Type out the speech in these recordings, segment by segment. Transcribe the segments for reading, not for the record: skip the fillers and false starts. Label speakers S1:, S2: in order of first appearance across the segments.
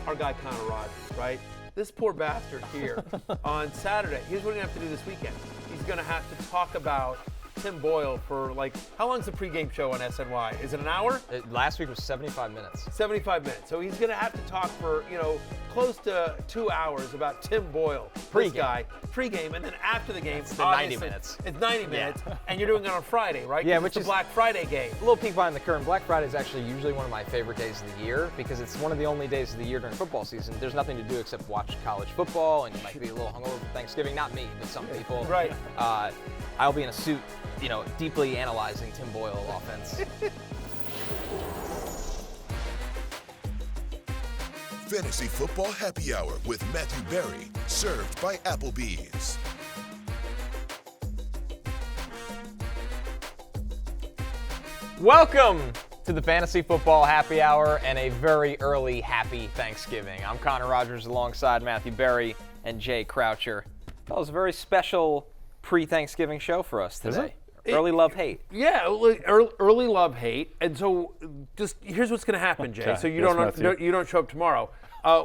S1: our guy Connor Rogers, right? This poor bastard here on Saturday, here's what he's going to have to do this weekend. He's going to have to talk about Tim Boyle for, like, how long's the pregame show on SNY? Is it an hour?
S2: Last week was 75 minutes.
S1: 75 minutes. So he's going to have to talk for, close to 2 hours about Tim Boyle.
S2: Pre-game.
S1: This guy. Pregame, and then after the game,
S2: it's 90 minutes.
S1: It's 90 minutes, and you're doing it on Friday, right?
S2: Yeah,
S1: which is the Black Friday game.
S2: A little peek behind the curtain. Black Friday is actually usually one of my favorite days of the year because it's one of the only days of the year during football season. There's nothing to do except watch college football, and you might be a little hungover for Thanksgiving. Not me, but some people.
S1: Right.
S2: I'll be in a suit, deeply analyzing Tim Boyle offense.
S3: Fantasy Football Happy Hour with Matthew Berry, served by Applebee's.
S2: Welcome to the Fantasy Football Happy Hour and a very early happy Thanksgiving. I'm Connor Rogers alongside Matthew Berry and Jay Croucher. That was a very special pre-Thanksgiving show for us today. Early love hate.
S1: Yeah, early love hate, and so just here's what's going to happen, Jay. So you don't show up tomorrow.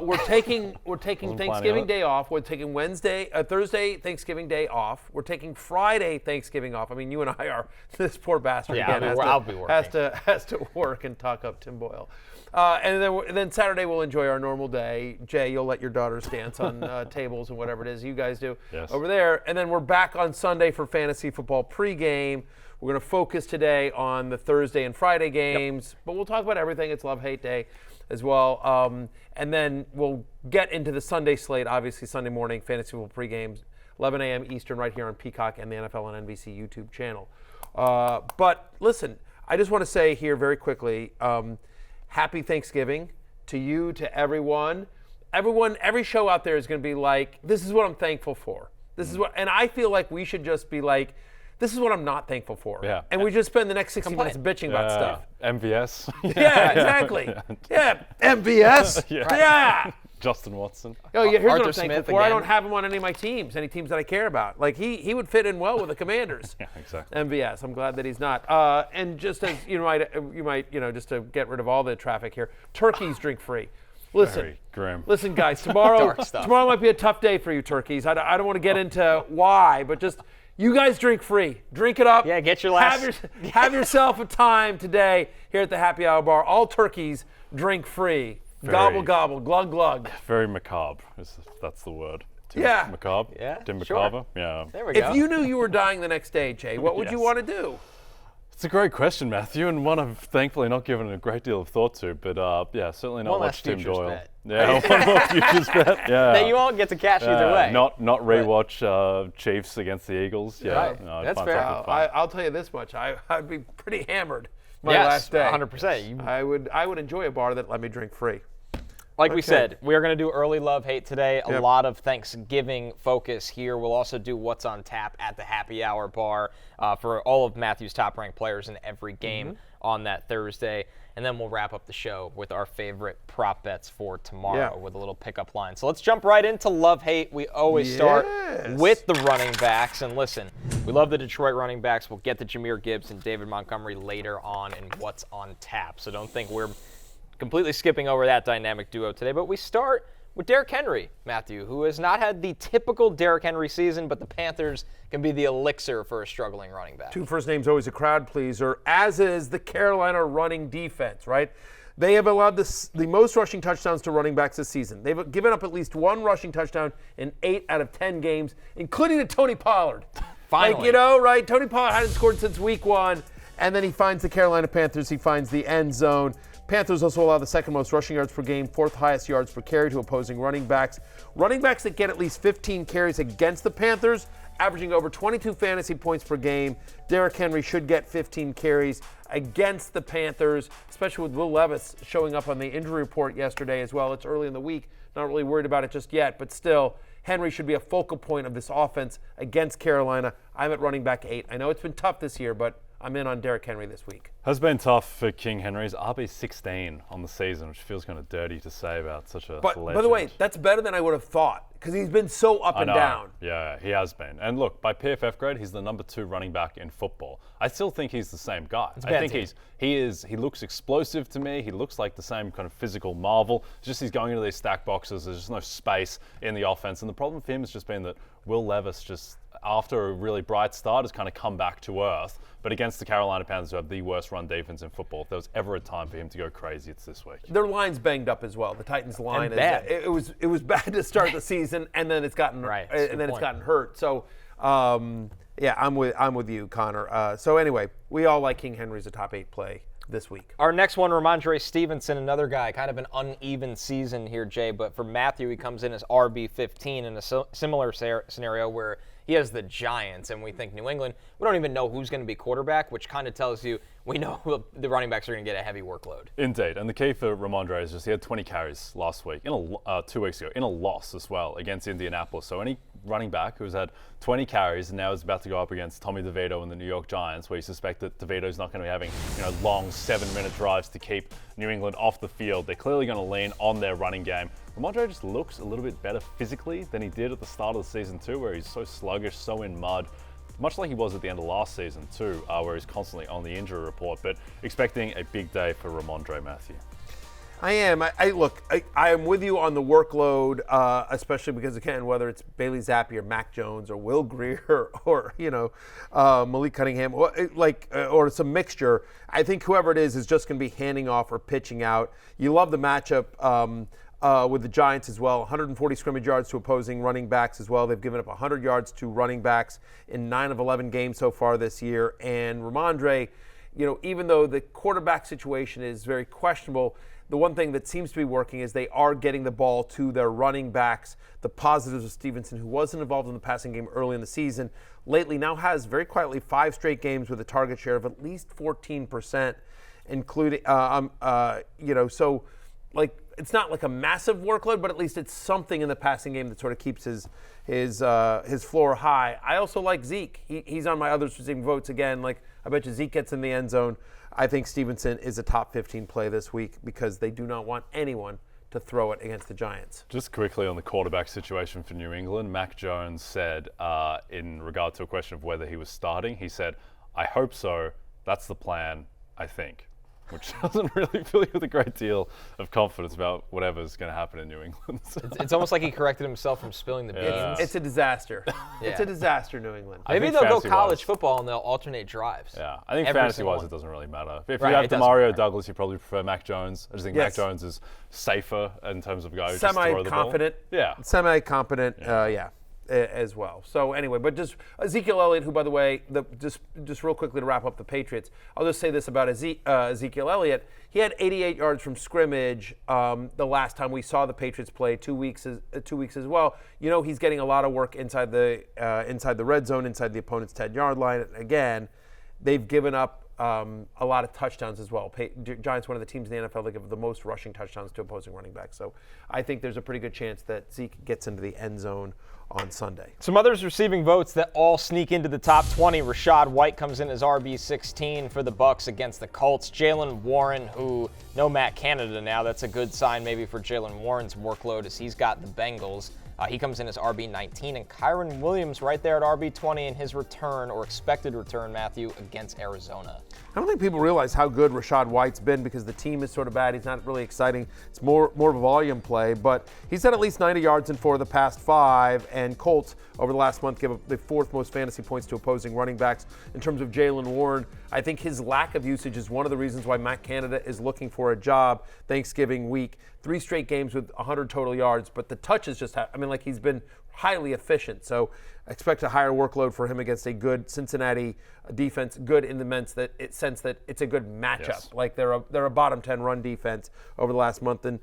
S1: We're taking Thanksgiving Day off. We're taking Thursday Thanksgiving Day off. We're taking Friday Thanksgiving off. I mean, you and I are this poor bastard again.
S2: I'll be working.
S1: Has to work and talk up Tim Boyle. And then Saturday we'll enjoy our normal day. Jay, you'll let your daughters dance on tables and whatever it is you guys do over there. And then we're back on Sunday for fantasy football pregame. We're going to focus today on the Thursday and Friday games, but we'll talk about everything. It's Love-Hate Day as well. And then we'll get into the Sunday slate, obviously Sunday morning, fantasy football pregames, 11 a.m. Eastern right here on Peacock and the NFL on NBC YouTube channel. But listen, I just want to say here very quickly, happy Thanksgiving to you, to everyone. Every show out there is going to be like, this is what I'm thankful for. And I feel like we should just be like, this is what I'm not thankful for.
S4: Yeah.
S1: And we just spend the next 60 minutes bitching about stuff.
S4: MVS.
S1: Yeah, exactly. Yeah, MVS. Yeah.
S4: Justin Watson.
S1: Oh, yeah, here's
S2: Arthur
S1: what I'm thankful
S2: Smith
S1: for. I
S2: again.
S1: don't have him on any of my teams, any teams that I care about. Like, he would fit in well with the Commanders.
S4: Yeah, exactly.
S1: MVS. I'm glad that he's not. And just as you might, just to get rid of all the traffic here, turkeys drink free. Listen,
S4: Very grim.
S1: Listen, guys. Tomorrow
S2: stuff.
S1: might be a tough day for you, turkeys. I don't want to get into why, but just you guys drink free. Drink it up.
S2: Yeah, get your last.
S1: Have yourself a time today here at the Happy Hour Bar. All turkeys drink free. Gobble, gobble, glug, glug.
S4: Very macabre, that's the word.
S1: Yeah.
S4: Macabre?
S2: Yeah,
S4: Tim
S2: sure.
S4: Macabre? Yeah.
S2: There we go.
S1: If you knew you were dying the next day, Jay, what would you
S4: Yes.
S1: want to do?
S4: It's a great question, Matthew, and one I've thankfully not given a great deal of thought to, but certainly not
S2: One
S4: watch
S2: less
S4: Tim
S2: futures
S4: Doyle.
S2: bet.
S4: Yeah, one more futures bet. Yeah.
S2: That you won't get to cash either way.
S4: Not rewatch Chiefs against the Eagles. Yeah,
S2: Right.
S4: no,
S2: That's
S4: find
S2: fair.
S4: something fun.
S1: I'll tell you this much. I'd be pretty hammered my
S2: Yes,
S1: last day.
S2: 100%.
S1: I would enjoy a bar that let me drink free.
S2: Like we
S1: Okay.
S2: said, we are going to do early love hate today. A
S1: Yep.
S2: lot of Thanksgiving focus here. We'll also do what's on tap at the Happy Hour Bar for all of Matthew's top-ranked players in every game on that Thursday. And then we'll wrap up the show with our favorite prop bets for tomorrow with a little pickup line. So let's jump right into love-hate. We always start with the running backs. And listen, we love the Detroit running backs. We'll get to Jahmyr Gibbs and David Montgomery later on in what's on tap. So don't think we're completely skipping over that dynamic duo today, but we start with Derrick Henry, Matthew, who has not had the typical Derrick Henry season, but the Panthers can be the elixir for a struggling running back.
S1: Two first names always a crowd pleaser, as is the Carolina running defense, right? They have allowed the most rushing touchdowns to running backs this season. They've given up at least one rushing touchdown in 8 out of 10 games, including to Tony Pollard.
S2: Finally.
S1: Right? Tony Pollard hadn't scored since week 1, and then he finds the Carolina Panthers. He finds the end zone. Panthers also allow the second most rushing yards per game, 4th highest yards per carry to opposing running backs. Running backs that get at least 15 carries against the Panthers, averaging over 22 fantasy points per game. Derrick Henry should get 15 carries against the Panthers, especially with Will Levis showing up on the injury report yesterday as well. It's early in the week. Not really worried about it just yet, but still, Henry should be a focal point of this offense against Carolina. I'm at running back 8. I know it's been tough this year, but I'm in on Derrick Henry this week.
S4: Has been tough for King Henry's RB 16 on the season, which feels kind of dirty to say about such a legend.
S1: By the way, that's better than I would have thought because he's been so up and down.
S4: Yeah, he has been. And look, by PFF grade, he's the number 2 running back in football. I still think he's the same guy. I think he looks explosive to me. He looks like the same kind of physical marvel. It's just he's going into these stack boxes. There's just no space in the offense. And the problem for him has just been that Will Levis just, after a really bright start, has kind of come back to earth. But against the Carolina Panthers, who have the worst run defense in football, if there was ever a time for him to go crazy, it's this week.
S1: Their line's banged up as well. The Titans' line it was bad to start the season, and then it's gotten it's gotten hurt. So yeah, I'm with you, Connor. So anyway, we all like King Henry as a top 8 play this week.
S2: Our next one, Rhamondre Stevenson, another guy, kind of an uneven season here, Jay. But for Matthew, he comes in as RB15 in a similar scenario where he has the Giants, and we think New England. We don't even know who's going to be quarterback, which kind of tells you we know the running backs are going to get a heavy workload.
S4: Indeed, and the key for Rhamondre is just he had 20 carries last week, 2 weeks ago, in a loss as well against Indianapolis. So any running back who's had 20 carries and now is about to go up against Tommy DeVito and the New York Giants, where you suspect that DeVito's not going to be having long 7-minute drives to keep New England off the field. They're clearly going to lean on their running game. Rhamondre just looks a little bit better physically than he did at the start of the season too, where he's so sluggish, so in mud, much like he was at the end of last season too, where he's constantly on the injury report. But expecting a big day for Rhamondre, Matthew.
S1: I am. I am with you on the workload, especially because, again, whether it's Bailey Zappi or Mac Jones or Will Grier or Malik Cunningham, or some mixture, I think whoever it is just going to be handing off or pitching out. You love the matchup with the Giants as well. 140 scrimmage yards to opposing running backs as well. They've given up 100 yards to running backs in 9 of 11 games so far this year. And Rhamondre, even though the quarterback situation is very questionable, the one thing that seems to be working is they are getting the ball to their running backs. The positives of Stevenson, who wasn't involved in the passing game early in the season, lately now has very quietly 5 straight games with a target share of at least 14%, including, so it's not like a massive workload, but at least it's something in the passing game that sort of keeps his floor high. I also like Zeke. He's on my others receiving votes again. I bet you Zeke gets in the end zone. I think Stevenson is a top 15 play this week because they do not want anyone to throw it against the Giants.
S4: Just quickly on the quarterback situation for New England, Mac Jones said in regard to a question of whether he was starting, he said, "I hope so. That's the plan, I think." Which doesn't really fill you with a great deal of confidence about whatever's going to happen in New England.
S2: It's almost like he corrected himself from spilling the beans.
S1: It's a disaster. It's a disaster, New England.
S2: Maybe they'll go college football and they'll alternate drives.
S4: Yeah, I think fantasy-wise it doesn't really matter. If you have Mario Douglas, you probably prefer Mac Jones. I just think Mac Jones is safer in terms of a guy who just throw the ball.
S1: Semi-competent, as well. So anyway, but just Ezekiel Elliott, who, by the way, just real quickly to wrap up the Patriots, I'll just say this about Ezekiel Elliott. He had 88 yards from scrimmage the last time we saw the Patriots play 2 weeks as well. He's getting a lot of work inside the red zone, inside the opponent's 10-yard line. Again, they've given up a lot of touchdowns as well. Giants, one of the teams in the NFL that give the most rushing touchdowns to opposing running backs. So I think there's a pretty good chance that Zeke gets into the end zone on Sunday.
S2: Some others receiving votes that all sneak into the top 20. Rachaad White comes in as RB16 for the Bucs against the Colts. Jaylen Warren, who no Matt Canada now. That's a good sign maybe for Jaylen Warren's workload as he's got the Bengals. He comes in as RB19, and Kyren Williams right there at RB20 in his return, or expected return, Matthew, against Arizona.
S1: I don't think people realize how good Rachaad White's been because the team is sort of bad. He's not really exciting. It's more of a volume play, but he's had at least 90 yards in 4 of the past 5, and Colts over the last month give up the 4th most fantasy points to opposing running backs. In terms of Jaylen Warren, I think his lack of usage is one of the reasons why Matt Canada is looking for a job Thanksgiving week. 3 straight games with 100 total yards, but the touches just he's been highly efficient. So expect a higher workload for him against a good Cincinnati defense, good in the sense that it's a good matchup.
S4: Yes.
S1: Like they're a bottom 10 run defense over the last month. And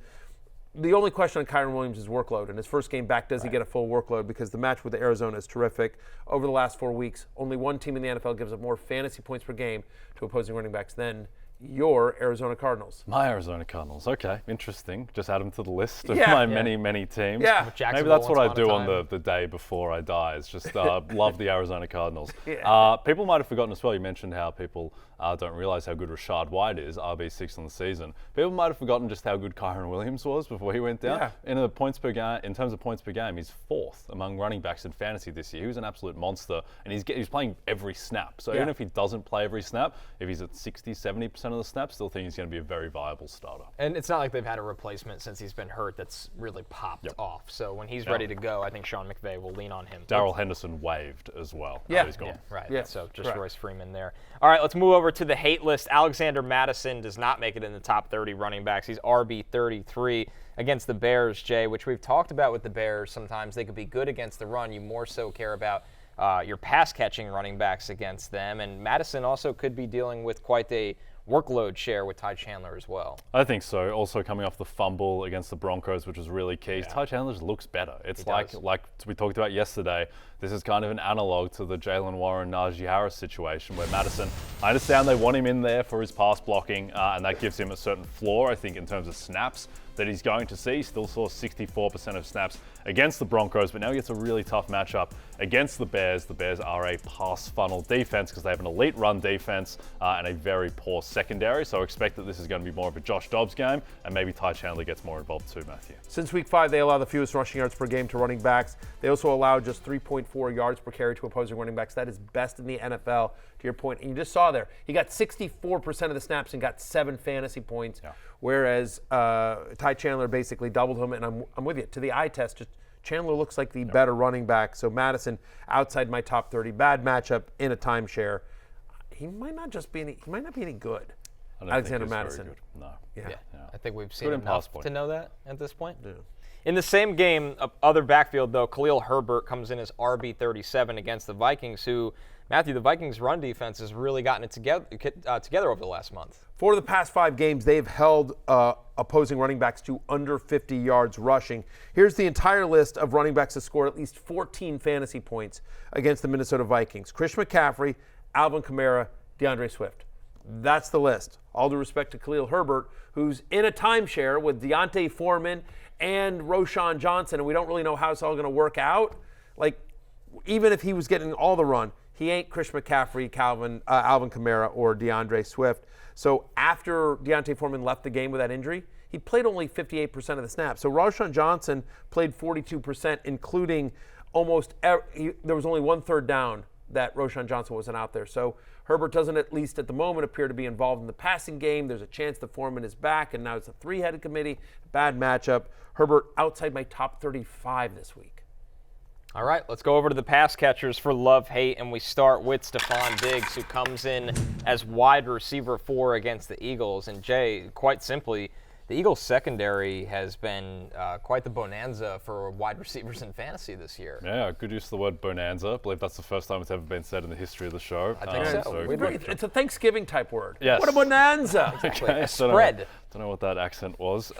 S1: the only question on Kyren Williams is workload. In his first game back, does he get a full workload? Because the match with Arizona is terrific. Over the last 4 weeks, only one team in the NFL gives up more fantasy points per game to opposing running backs than your Arizona Cardinals.
S4: My Arizona Cardinals. Okay, interesting. Just add them to the list of my many teams.
S1: Yeah.
S4: Maybe that's what I do on the day before I die. Is just love the Arizona Cardinals. People might have forgotten as well. You mentioned how people don't realize how good Rachaad White is, RB6 on the season. People might have forgotten just how good Kyren Williams was before he went down.
S1: Yeah.
S4: In terms of points per game, he's 4th among running backs in fantasy this year. He was an absolute monster, and he's playing every snap. So even if he doesn't play every snap, if he's at 60, 70% of the snaps, still think he's going to be a very viable starter.
S2: And it's not like they've had a replacement since he's been hurt that's really popped off. So when he's ready to go, I think Sean McVay will lean on him.
S4: Darrell Henderson waived as well.
S1: Yeah.
S4: He's gone.
S2: Yeah, right.
S1: Yeah.
S2: So just
S1: Correct.
S2: Royce Freeman there. All right, let's move over to the hate list. Alexander Mattison does not make it in the top 30 running backs. He's RB 33 against the Bears, Jay, which we've talked about with the Bears. Sometimes they could be good against the run. You more so care about your pass-catching running backs against them. And Mattison also could be dealing with quite a workload share with Ty Chandler as well.
S4: I think so. Also coming off the fumble against the Broncos, which was really key. Ty Chandler just looks better. It's like we talked about yesterday, this is kind of an analog to the Jaylen Warren, Najee Harris situation where Mattison, I understand they want him in there for his pass blocking, and that gives him a certain floor, I think, in terms of snaps that he's going to see. He still saw 64% of snaps against the Broncos, but now he gets a really tough matchup against the Bears. The Bears are a pass funnel defense because they have an elite run defense and a very poor secondary. So I expect that this is going to be more of a Josh Dobbs game, and maybe Ty Chandler gets more involved too, Matthew.
S1: Since week 5, they allow the fewest rushing yards per game to running backs. They also allow just 3.4 yards per carry to opposing running backs. That is best in the NFL, to your point. And you just saw there, he got 64% of the snaps and got 7 fantasy points, whereas Ty Chandler basically doubled him. And I'm with you. To the eye test, just Chandler looks like the better running back. So Mattison, outside my top 30. Bad matchup in a timeshare. He might not be any good. Alexander Mattison.
S4: No.
S2: Yeah. I think we've seen enough to know that at this point.
S1: Yeah.
S2: In the same game, other backfield, though, Khalil Herbert comes in as RB 37 against the Vikings, who, Matthew, the Vikings' run defense has really gotten it together over the last month.
S1: For the past 5 games, they've held opposing running backs to under 50 yards rushing. Here's the entire list of running backs that scored at least 14 fantasy points against the Minnesota Vikings. Christian McCaffrey, Alvin Kamara, DeAndre Swift. That's the list. All due respect to Khalil Herbert, who's in a timeshare with Deontay Foreman and Roschon Johnson, and we don't really know how it's all going to work out. Like, even if he was getting all the run, he ain't Christian McCaffrey, Alvin Kamara, or DeAndre Swift. So after Deontay Foreman left the game with that injury, he played only 58% of the snaps. So Roschon Johnson played 42%, including there was only 1 third down that Roschon Johnson wasn't out there. So Herbert doesn't, at least at the moment, appear to be involved in the passing game. There's a chance that Foreman is back, and now it's a 3-headed committee. Bad matchup. Herbert outside my top 35 this week.
S2: All right, let's go over to the pass catchers for love, hate, and we start with Stefon Diggs, who comes in as wide receiver 4 against the Eagles. And Jay, quite simply, the Eagles secondary has been quite the bonanza for wide receivers in fantasy this year.
S4: Yeah, good use of the word bonanza. I believe that's the first time it's ever been said in the history of the show.
S2: I think so.
S1: It's a Thanksgiving type word.
S4: Yes.
S1: What a bonanza.
S2: Exactly.
S4: Okay,
S2: A spread.
S4: Don't know what that accent was.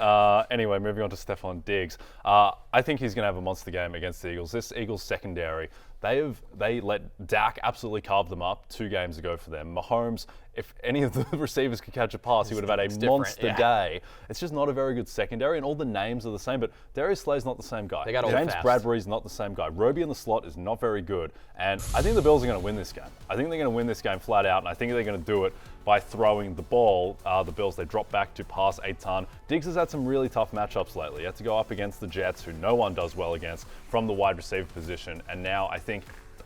S4: Anyway, moving on to Stefon Diggs. I think he's going to have a monster game against the Eagles. This Eagles secondary, they let Dak absolutely carve them up 2 games ago for them. Mahomes, if any of the receivers could catch a pass, he would have had a monster day. It's just not a very good secondary, and all the names are the same, but Darius Slay's not the same guy.
S2: They got old
S4: James
S2: fast.
S4: Bradbury's not the same guy. Roby in the slot is not very good, and I think the Bills are going to win this game. I think they're going to win this game flat out, and I think they're going to do it by throwing the ball. The Bills, they drop back to pass a ton. Diggs has had some really tough matchups lately. He had to go up against the Jets, who no one does well against, from the wide receiver position, and now I think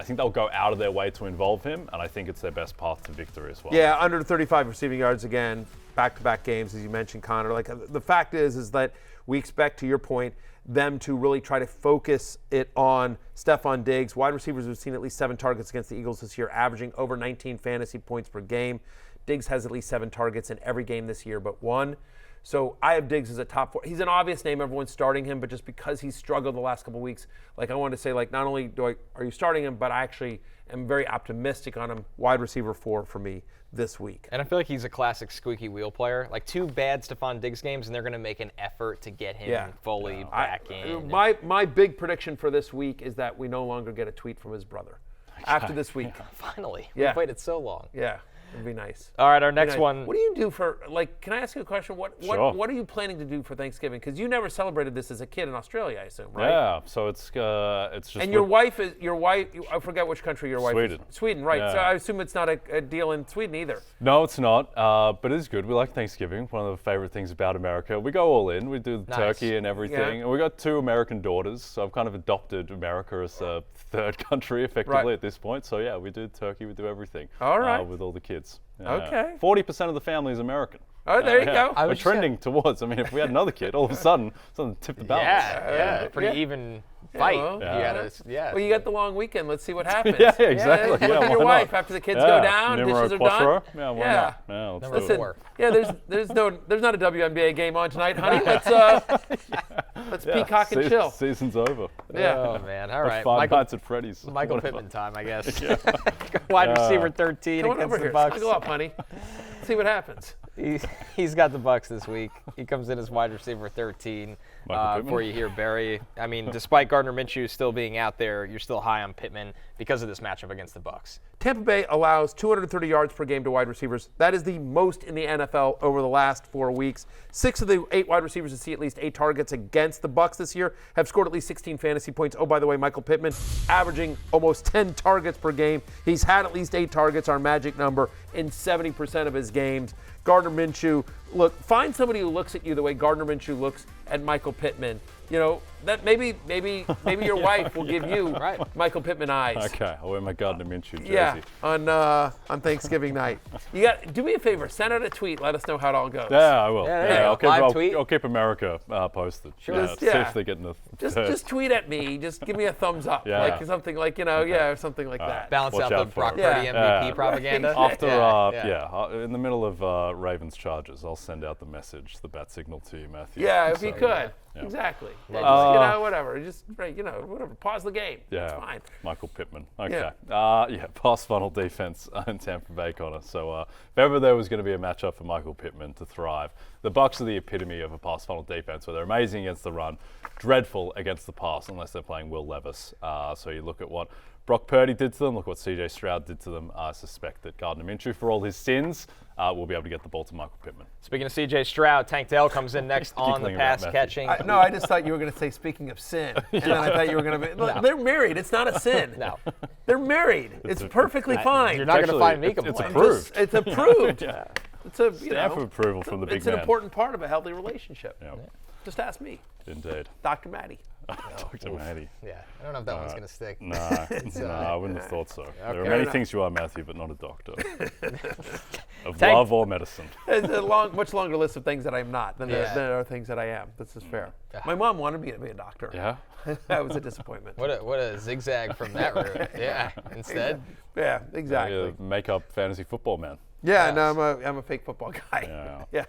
S4: they'll go out of their way to involve him, and I think it's their best path to victory as well.
S1: Yeah, under 35 receiving yards again, back-to-back games, as you mentioned, Connor. Like, the fact is that we expect, to your point, them to really try to focus it on Stefon Diggs. Wide receivers have seen at least 7 targets against the Eagles this year, averaging over 19 fantasy points per game. Diggs has at least 7 targets in every game this year but 1. So I have Diggs as a top 4. He's an obvious name. Everyone's starting him, but just because he's struggled the last couple of weeks, like, I wanted to say, like, not only are you starting him, but I actually am very optimistic on him. Wide receiver 4 for me this week.
S2: And I feel like he's a classic squeaky wheel player. Like, 2 bad Stefon Diggs games, and they're going to make an effort to get him fully back in.
S1: My big prediction for this week is that we no longer get a tweet from his brother after this week.
S2: Finally.
S1: Yeah.
S2: We've waited so long.
S1: Yeah. It'd be nice.
S2: All right, our next one.
S1: What do you do for, like, can I ask you a question? What are you planning to do for Thanksgiving? Because you never celebrated this as a kid in Australia, I assume, right?
S4: Yeah, so it's just.
S1: And your wife, I forget which country your wife
S4: Sweden.
S1: is. Sweden, right.
S4: Yeah.
S1: So I assume it's not a deal in Sweden either.
S4: No, it's not, but it is good. We like Thanksgiving. One of the favorite things about America. We go all in. We do the turkey and everything.
S1: Yeah.
S4: And we got 2 American daughters, so I've kind of adopted America as a third country effectively at this point. So yeah, we do turkey, we do everything.
S1: All right.
S4: With all the kids. Yeah.
S1: Okay.
S4: 40% of the family is American.
S1: Oh, there you go.
S4: We're trending towards. I mean, if we had another kid, all of a sudden, something tipped the balance.
S2: Yeah, pretty even fight.
S1: well,
S2: Well,
S1: you got the long weekend. Let's see what happens.
S4: Yeah, exactly.
S1: Look
S4: Yeah,
S1: at your
S4: why
S1: wife
S4: not?
S1: after the kids go down,
S4: Numero
S1: dishes are
S4: quattro.
S1: done.
S4: Yeah, why not? Yeah, let's do it.
S2: Listen,
S1: there's not a WNBA game on tonight, honey. Let's peacock and chill.
S4: Season's over.
S1: Yeah.
S2: Oh man, all right.
S4: Five Nights at Freddy's.
S2: Michael
S4: Whatever.
S2: Pittman time, I guess. Wide receiver 13
S1: Come on
S2: against
S1: over
S2: the
S1: here.
S2: Bucks.
S1: Snuggle up, honey. See what happens.
S2: He's got the Bucks this week. He comes in as wide receiver 13. Before you hear Barry, I mean, despite Gardner Minshew still being out there, you're still high on Pittman because of this matchup against the Bucks.
S1: Tampa Bay allows 230 yards per game to wide receivers. That is the most in the NFL over the last 4 weeks. 6 of the 8 wide receivers to see at least 8 targets against the Bucks this year have scored at least 16 fantasy points. Oh, by the way, Michael Pittman averaging almost 10 targets per game. He's had at least 8 targets, our magic number, in 70% of his games. Gardner Minshew, look, find somebody who looks at you the way Gardner Minshew looks at Michael Pittman. You know, that maybe your wife will give you Michael Pittman eyes.
S4: Okay, I'll wear my Gardner Minshew jersey.
S1: Yeah, on Thanksgiving night. Do me a favor, send out a tweet. Let us know how it all goes.
S4: Yeah, I will.
S2: Yeah,
S4: I'll keep America posted.
S2: Sure.
S4: See if they're getting the
S1: just tweet at me. Just give me a thumbs up, like something like or something like that.
S2: Balance
S4: Watch
S2: out the
S4: out for
S2: Brock
S4: it.
S2: Purdy MVP propaganda.
S4: After, in the middle of Ravens Chargers, I'll send out the message, the bat signal to you, Matthew.
S1: Yeah, if you could. Yeah. Exactly. Just, whatever. Just, whatever. Pause the game.
S4: Yeah.
S1: It's fine.
S4: Michael Pittman. Okay. Pass funnel defense in Tampa Bay, Connor. So if ever there was going to be a matchup for Michael Pittman to thrive, the Bucs are the epitome of a pass funnel defense where they're amazing against the run, dreadful against the pass unless they're playing Will Levis. So you look at what Brock Purdy did to them, look what CJ Stroud did to them. I suspect that Gardner Minshew, for all his sins, will be able to get the ball to Michael Pittman.
S2: Speaking of CJ Stroud, Tank Dell comes in next on the pass catching.
S1: No, I just thought you were going to say, speaking of sin. And then I thought you were going to be, look, they're married. It's not a sin.
S2: No.
S1: They're married. It's perfectly fine.
S2: You're not going to find me complaining.
S4: It's approved.
S1: It's approved.
S4: Yeah.
S1: It's a
S4: Stamp of approval from the big
S1: It's
S4: man.
S1: an important part of a healthy relationship.
S4: Yeah.
S1: Just ask me.
S4: Indeed.
S1: Dr. Matty.
S4: Dr. Matty.
S2: Yeah, I don't know if that one's going to stick.
S4: No, I wouldn't have thought so. There are many things you are, Matthew, but not a doctor. Of love or medicine.
S1: It's a much longer list of things that I'm not than there are things that I am. This is fair. My mom wanted me to be a doctor.
S4: Yeah?
S1: That was a disappointment.
S2: What a zigzag from that route. Yeah, instead.
S1: Yeah, exactly.
S4: Make-up fantasy football man.
S1: Yeah, no, I'm a fake football guy.
S4: Yeah.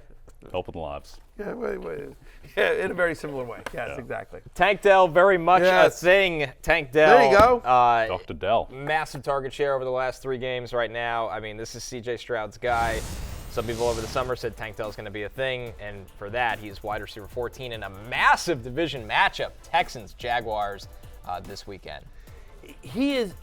S4: Helping lives.
S1: Yeah, in a very similar way. Yes, exactly.
S2: Tank Dell, very much a thing. Tank Dell.
S1: There you go.
S4: Dr. Dell.
S2: Massive target share over the last 3 games right now. I mean, this is CJ Stroud's guy. Some people over the summer said Tank Dell's going to be a thing, and for that, he's wide receiver 14 in a massive division matchup, Texans-Jaguars this weekend.
S1: He is,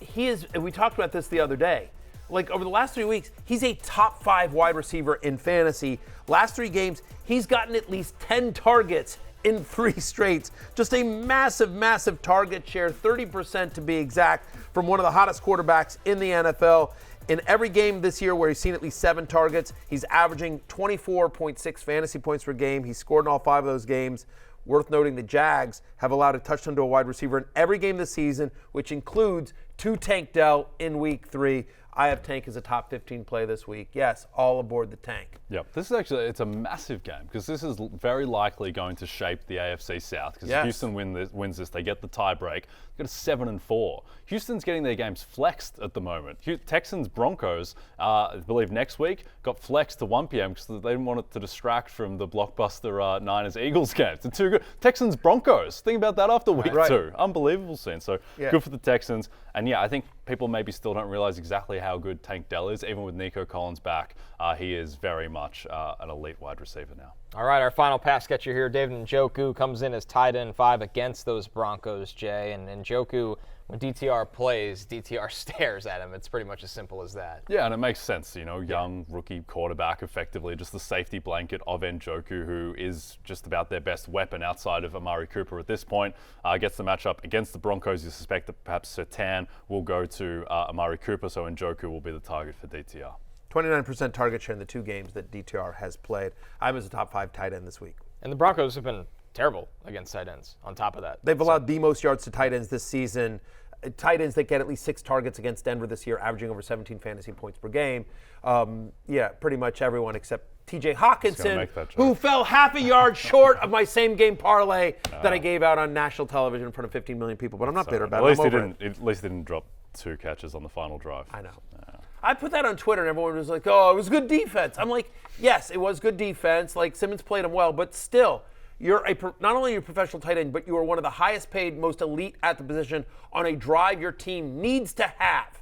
S1: and we talked about this the other day. Like, over the last 3 weeks, he's a top 5 wide receiver in fantasy. Last 3 games, he's gotten at least 10 targets in 3 straights. Just a massive, massive target share, 30% to be exact, from one of the hottest quarterbacks in the NFL. In every game this year where he's seen at least 7 targets, he's averaging 24.6 fantasy points per game. He's scored in all 5 of those games. Worth noting, the Jags have allowed a touchdown to a wide receiver in every game this season, which includes 2 Tank Dell in week 3. I have Tank as a top 15 play this week. Yes, all aboard the Tank.
S4: Yep, this is actually, it's a massive game because this is very likely going to shape the AFC South because if Houston wins this, they get the tie break. They've got a 7-4. Houston's getting their games flexed at the moment. Texans Broncos, I believe next week, got flexed to 1 p.m. because they didn't want it to distract from the blockbuster Niners Eagles game. It's too good. Texans Broncos, think about that after week 2. Unbelievable scene. So good for the Texans. And I think people maybe still don't realize exactly how good Tank Dell is. Even with Nico Collins back, he is very much an elite wide receiver now.
S2: All right, our final pass catcher here, David Njoku, comes in as tight end 5 against those Broncos, Jay. And Njoku, when DTR plays, DTR stares at him. It's pretty much as simple as that.
S4: Yeah, and it makes sense. Young rookie quarterback, effectively just the safety blanket of Njoku, who is just about their best weapon outside of Amari Cooper at this point. Gets the matchup against the Broncos. You suspect that perhaps Surtain will go to Amari Cooper, so Njoku will be the target for DTR.
S1: 29% target share in the 2 games that DTR has played. I'm as a top 5 tight end this week.
S2: And the Broncos have been terrible against tight ends on top of that.
S1: They've allowed the most yards to tight ends this season. Tight ends that get at least 6 targets against Denver this year, averaging over 17 fantasy points per game. Pretty much everyone except TJ Hawkinson, who fell half a yard short of my same game parlay that I gave out on national television in front of 15 million people. But I'm not bitter about it.
S4: At least he didn't drop 2 catches on the final drive.
S1: I know. I put that on Twitter, and everyone was like, oh, it was good defense. I'm like, yes, it was good defense. Like, Simmons played him well, but still, you're not only a professional tight end, but you are one of the highest paid, most elite at the position on a drive your team needs to have.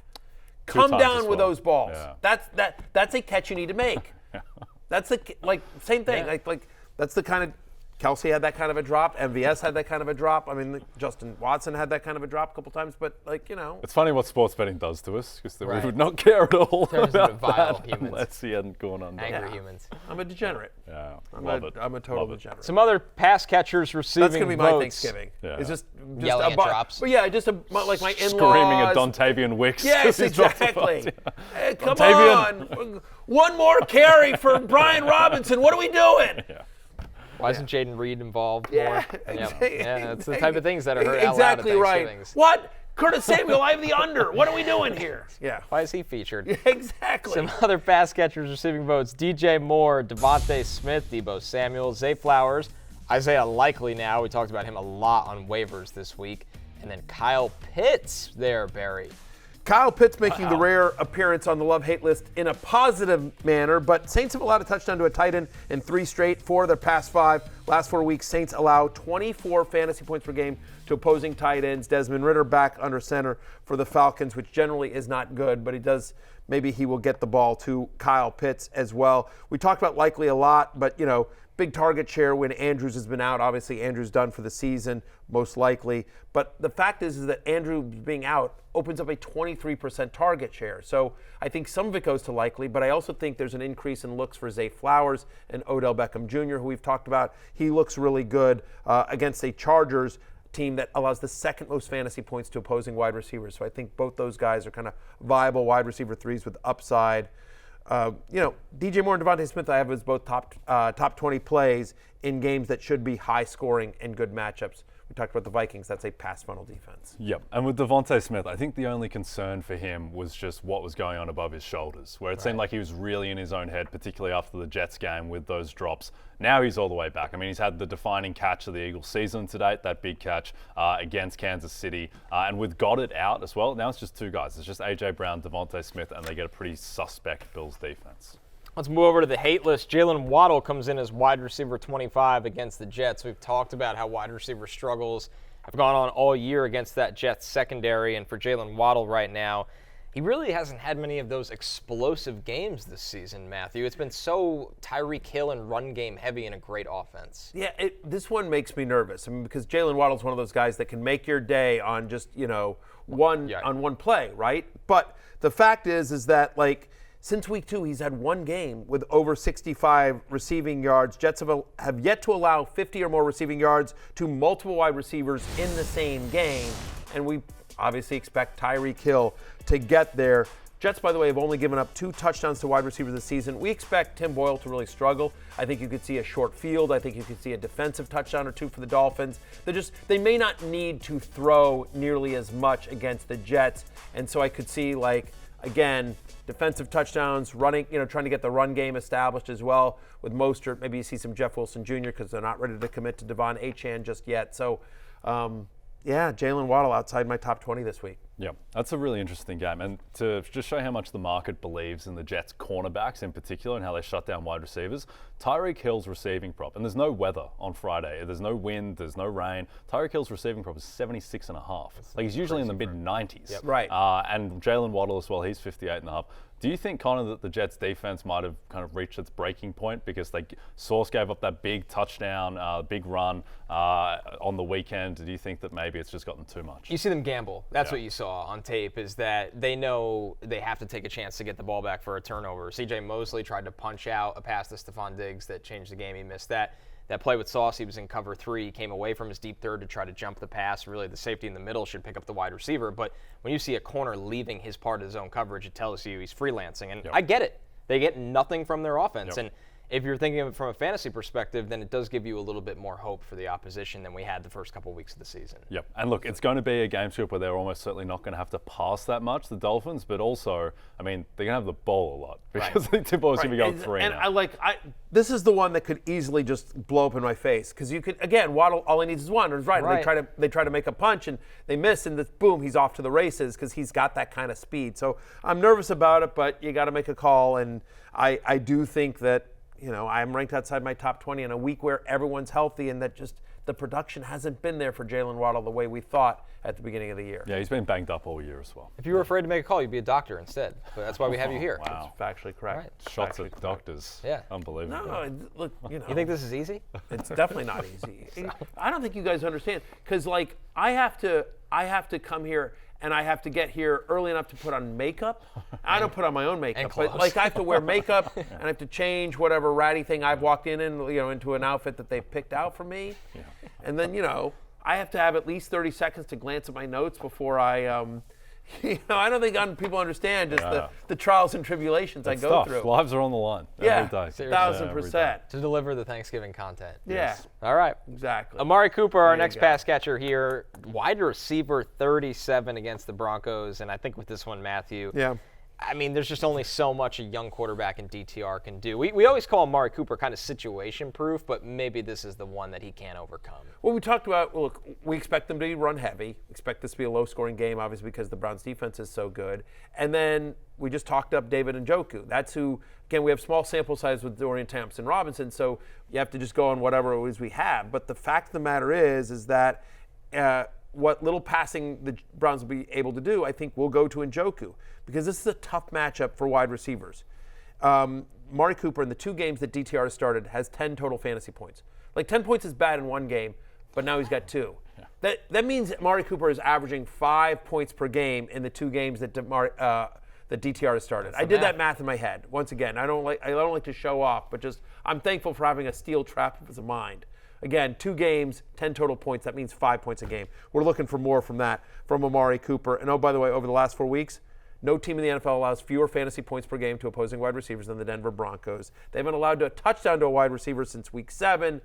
S1: Come down with those balls. Yeah. That's a catch you need to make. That's same thing.
S2: Yeah.
S1: Like that's the kind of Kelsey had that kind of a drop. MVS had that kind of a drop. I mean, Justin Watson had that kind of a drop a couple times. But
S4: it's funny what sports betting does to us because we would not care at all about that unless he hadn't gone under.
S2: Angry humans.
S1: I'm a degeneraate.
S4: Yeah,
S1: I'm a total degenerate.
S2: Some other pass catchers receiving
S1: votes. That's gonna be my Thanksgiving.
S2: Yeah.
S1: It's just
S2: yelling at drops.
S1: But yeah, just like my in-laws
S4: screaming at Dontavian Wicks.
S1: Yes, exactly. Hey, come on, one more carry for Brian Robinson. What are we doing?
S4: Yeah.
S2: Why isn't Jaden Reed involved more?
S1: Yeah,
S2: it's the type of things that are heard
S1: exactly
S2: out loud at
S1: right. What? Curtis Samuel, I have the under. What are we doing here? Yeah.
S2: Why is he featured?
S1: Yeah, exactly.
S2: Some other pass catchers receiving votes: DJ Moore, DeVonta Smith, Deebo Samuel, Zay Flowers, Isaiah Likely now. We talked about him a lot on waivers this week. And then Kyle Pitts there, Barry.
S1: Kyle Pitts making the rare appearance on the love-hate list in a positive manner, but Saints have allowed a touchdown to a tight end in 3 straight, 4 of their past 5. Last 4 weeks, Saints allow 24 fantasy points per game to opposing tight ends. Desmond Ridder back under center for the Falcons, which generally is not good, but maybe he will get the ball to Kyle Pitts as well. We talked about Likely a lot, but big target share when Andrews has been out. Obviously, Andrews done for the season, most likely. But the fact is that Andrews being out opens up a 23% target share. So I think some of it goes to Likely, but I also think there's an increase in looks for Zay Flowers and Odell Beckham Jr., who we've talked about. He looks really good against a Chargers team that allows the 2nd most fantasy points to opposing wide receivers. So I think both those guys are kind of viable wide receiver 3s with upside. DJ Moore and DeVonta Smith I have as both top 20 plays in games that should be high scoring and good matchups. We talked about the Vikings. That's a pass funnel defense.
S4: Yep. And with DeVonta Smith, I think the only concern for him was just what was going on above his shoulders, where it seemed like he was really in his own head, particularly after the Jets game with those drops. Now he's all the way back. I mean, he's had the defining catch of the Eagles season to date, that big catch against Kansas City. And with Goddard out as well, now it's just 2 guys. It's just A.J. Brown, DeVonta Smith, and they get a pretty suspect Bills defense.
S2: Let's move over to the hate list. Jaylen Waddle comes in as wide receiver 25 against the Jets. We've talked about how wide receiver struggles have gone on all year against that Jets secondary. And for Jaylen Waddle right now, he really hasn't had many of those explosive games this season, Matthew. It's been so Tyreek Hill and run game heavy in a great offense.
S1: Yeah, this one makes me nervous. I mean, because Jaylen Waddle's one of those guys that can make your day on just, one play, right? But the fact is that, since week 2, he's had 1 game with over 65 receiving yards. Jets have yet to allow 50 or more receiving yards to multiple wide receivers in the same game. And we obviously expect Tyreek Hill to get there. Jets, by the way, have only given up 2 touchdowns to wide receivers this season. We expect Tim Boyle to really struggle. I think you could see a short field. I think you could see a defensive touchdown or 2 for the Dolphins. They may not need to throw nearly as much against the Jets. And so I could see, again, defensive touchdowns, running, trying to get the run game established as well with Mostert. Maybe you see some Jeff Wilson Jr. because they're not ready to commit to Devon Achane just yet. So, Jaylen Waddle outside my top 20 this week.
S4: Yeah, that's a really interesting game. And to just show how much the market believes in the Jets' cornerbacks in particular and how they shut down wide receivers, Tyreek Hill's receiving prop, and there's no weather on Friday. There's no wind. There's no rain. Tyreek Hill's receiving prop is 76.5. He's usually in the mid-90s.
S1: Yep. Right.
S4: And Jaylen Waddle as well, he's 58.5. Do you think, Connor, that the Jets defense might have kind of reached its breaking point because Sauce gave up that big touchdown, big run on the weekend? Do you think that maybe it's just gotten too much?
S2: You see them gamble. That's what you saw on tape, is that they know they have to take a chance to get the ball back for a turnover. C.J. Mosley tried to punch out a pass to Stefon Diggs that changed the game. He missed that. That play with Sauce, he was in cover 3. He came away from his deep third to try to jump the pass. Really, the safety in the middle should pick up the wide receiver. But when you see a corner leaving his part of his own coverage, it tells you he's freelancing. And I get it. They get nothing from their offense. And if you're thinking of it from a fantasy perspective, then it does give you a little bit more hope for the opposition than we had the first couple weeks of the season.
S4: Yep. And look, it's going to be a game script where they're almost certainly not going to have to pass that much, the Dolphins, but also, I mean, they're going to have the ball a lot because the tip ball is going to be going 3
S1: and
S4: now.
S1: This is the one that could easily just blow up in my face because you could, again, Waddle, all he needs is one. Right. They try to make a punch and they miss, and boom, he's off to the races because he's got that kind of speed. So I'm nervous about it, but you got to make a call, and I do think that, I'm ranked outside my top 20 in a week where everyone's healthy, and that just the production hasn't been there for Jaylen Waddle the way we thought at the beginning of the year.
S4: Yeah, he's been banged up all year as well.
S2: If you were afraid to make a call, you'd be a doctor instead. But that's why we have you here.
S4: Wow.
S1: It's factually correct.
S2: Right.
S4: Shots at doctors.
S2: Yeah.
S4: Unbelievable.
S1: No, look,
S2: You think this is easy?
S1: It's definitely not easy. I don't think you guys understand because, I have to come here and I have to get here early enough to put on makeup. I don't put on my own makeup, but I have to wear makeup and I have to change whatever ratty thing I've walked in, into an outfit that they picked out for me. Yeah. And then, I have to have at least 30 seconds to glance at my notes before I, I don't think people understand just the trials and tribulations I go through.
S4: Lives are on the line every day.
S1: 1,000%.
S2: To deliver the Thanksgiving content.
S1: Yeah.
S2: Yes. All right.
S1: Exactly.
S2: Amari Cooper, our next pass catcher here, wide receiver 37 against the Broncos. And I think with this one, Matthew.
S1: Yeah.
S2: I mean, there's just only so much a young quarterback in DTR can do. We always call Amari Cooper kind of situation-proof, but maybe this is the one that he can't overcome.
S1: Well, we talked about, look, we expect them to be run heavy. Expect this to be a low-scoring game, obviously, because the Browns' defense is so good. And then we just talked up David Njoku. That's who, again, we have small sample size with Dorian Thompson-Robinson, so you have to just go on whatever it is we have. But the fact of the matter is that what little passing the Browns will be able to do, I think, will go to Njoku, because this is a tough matchup for wide receivers. Amari Cooper, in the 2 games that DTR has started, has 10 total fantasy points. 10 points is bad in one game, but now he's got 2. Yeah. That means Amari Cooper is averaging 5 points per game in the 2 games that DTR has started. I did that math in my head. Once again, I don't like to show off, but just I'm thankful for having a steel trap of the mind. Again, 2 games, 10 total points. That means 5 points a game. We're looking for more from that from Amari Cooper. And oh, by the way, over the last 4 weeks, no team in the NFL allows fewer fantasy points per game to opposing wide receivers than the Denver Broncos. They haven't allowed a touchdown to a wide receiver since week 7.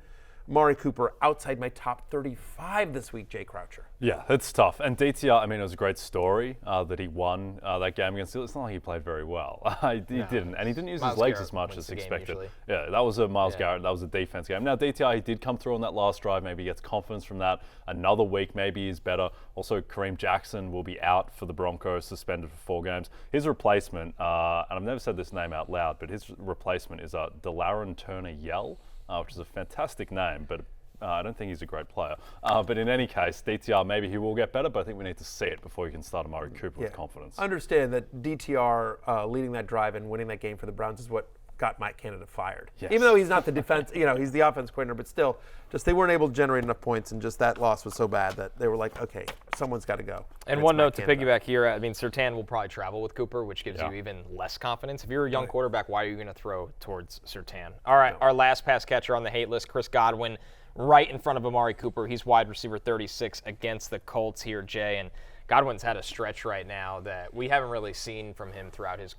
S1: Amari Cooper outside my top 35 this week, Jay Croucher.
S4: Yeah, it's tough. And DTR, I mean, it was a great story that he won that game against Steelers. It's not like he played very well. He didn't. And he didn't use his legs as much as expected. Yeah, that was a Myles Garrett. That was a defense game. Now, DTR, he did come through on that last drive. Maybe he gets confidence from that. Another week, maybe he's better. Also, Kareem Jackson will be out for the Broncos, suspended for 4 games. His replacement, and I've never said this name out loud, but his replacement is Delaron Turner-Yell. Which is a fantastic name, but I don't think he's a great player. But in any case, DTR, maybe he will get better, but I think we need to see it before we can start Amari Cooper with confidence.
S1: Understand that DTR leading that drive and winning that game for the Browns is what got Mike Canada fired. Yes. Even though he's not the defense, he's the offense coordinator, but still, just they weren't able to generate enough points, and just that loss was so bad that they were like, okay, someone's got to go.
S2: And one note to piggyback here, I mean, Surtain will probably travel with Cooper, which gives you even less confidence. If you're a young quarterback, why are you going to throw towards Surtain? All right, our last pass catcher on the hate list, Chris Godwin, right in front of Amari Cooper. He's wide receiver 36 against the Colts here, Jay, and Godwin's had a stretch right now that we haven't really seen from him throughout his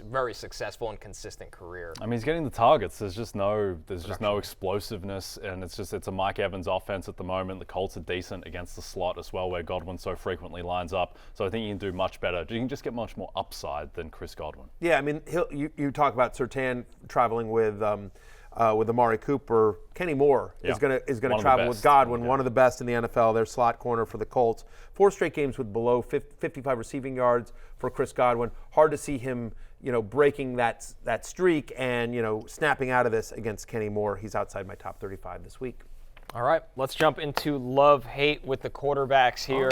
S2: very successful and consistent career.
S4: I mean, he's getting the targets. There's just no explosiveness, and it's a Mike Evans offense at the moment. The Colts are decent against the slot as well, where Godwin so frequently lines up. So I think you can do much better. You can just get much more upside than Chris Godwin.
S1: Yeah, I mean, you talk about Surtain traveling with Amari Cooper. Kenny Moore is going to travel with Godwin, one of the best in the NFL. Their slot corner for the Colts. 4 straight games with below 55 receiving yards for Chris Godwin. Hard to see him, breaking that streak and snapping out of this against Kenny Moore. He's outside my top 35 this week.
S2: All right, let's jump into love-hate with the quarterbacks here.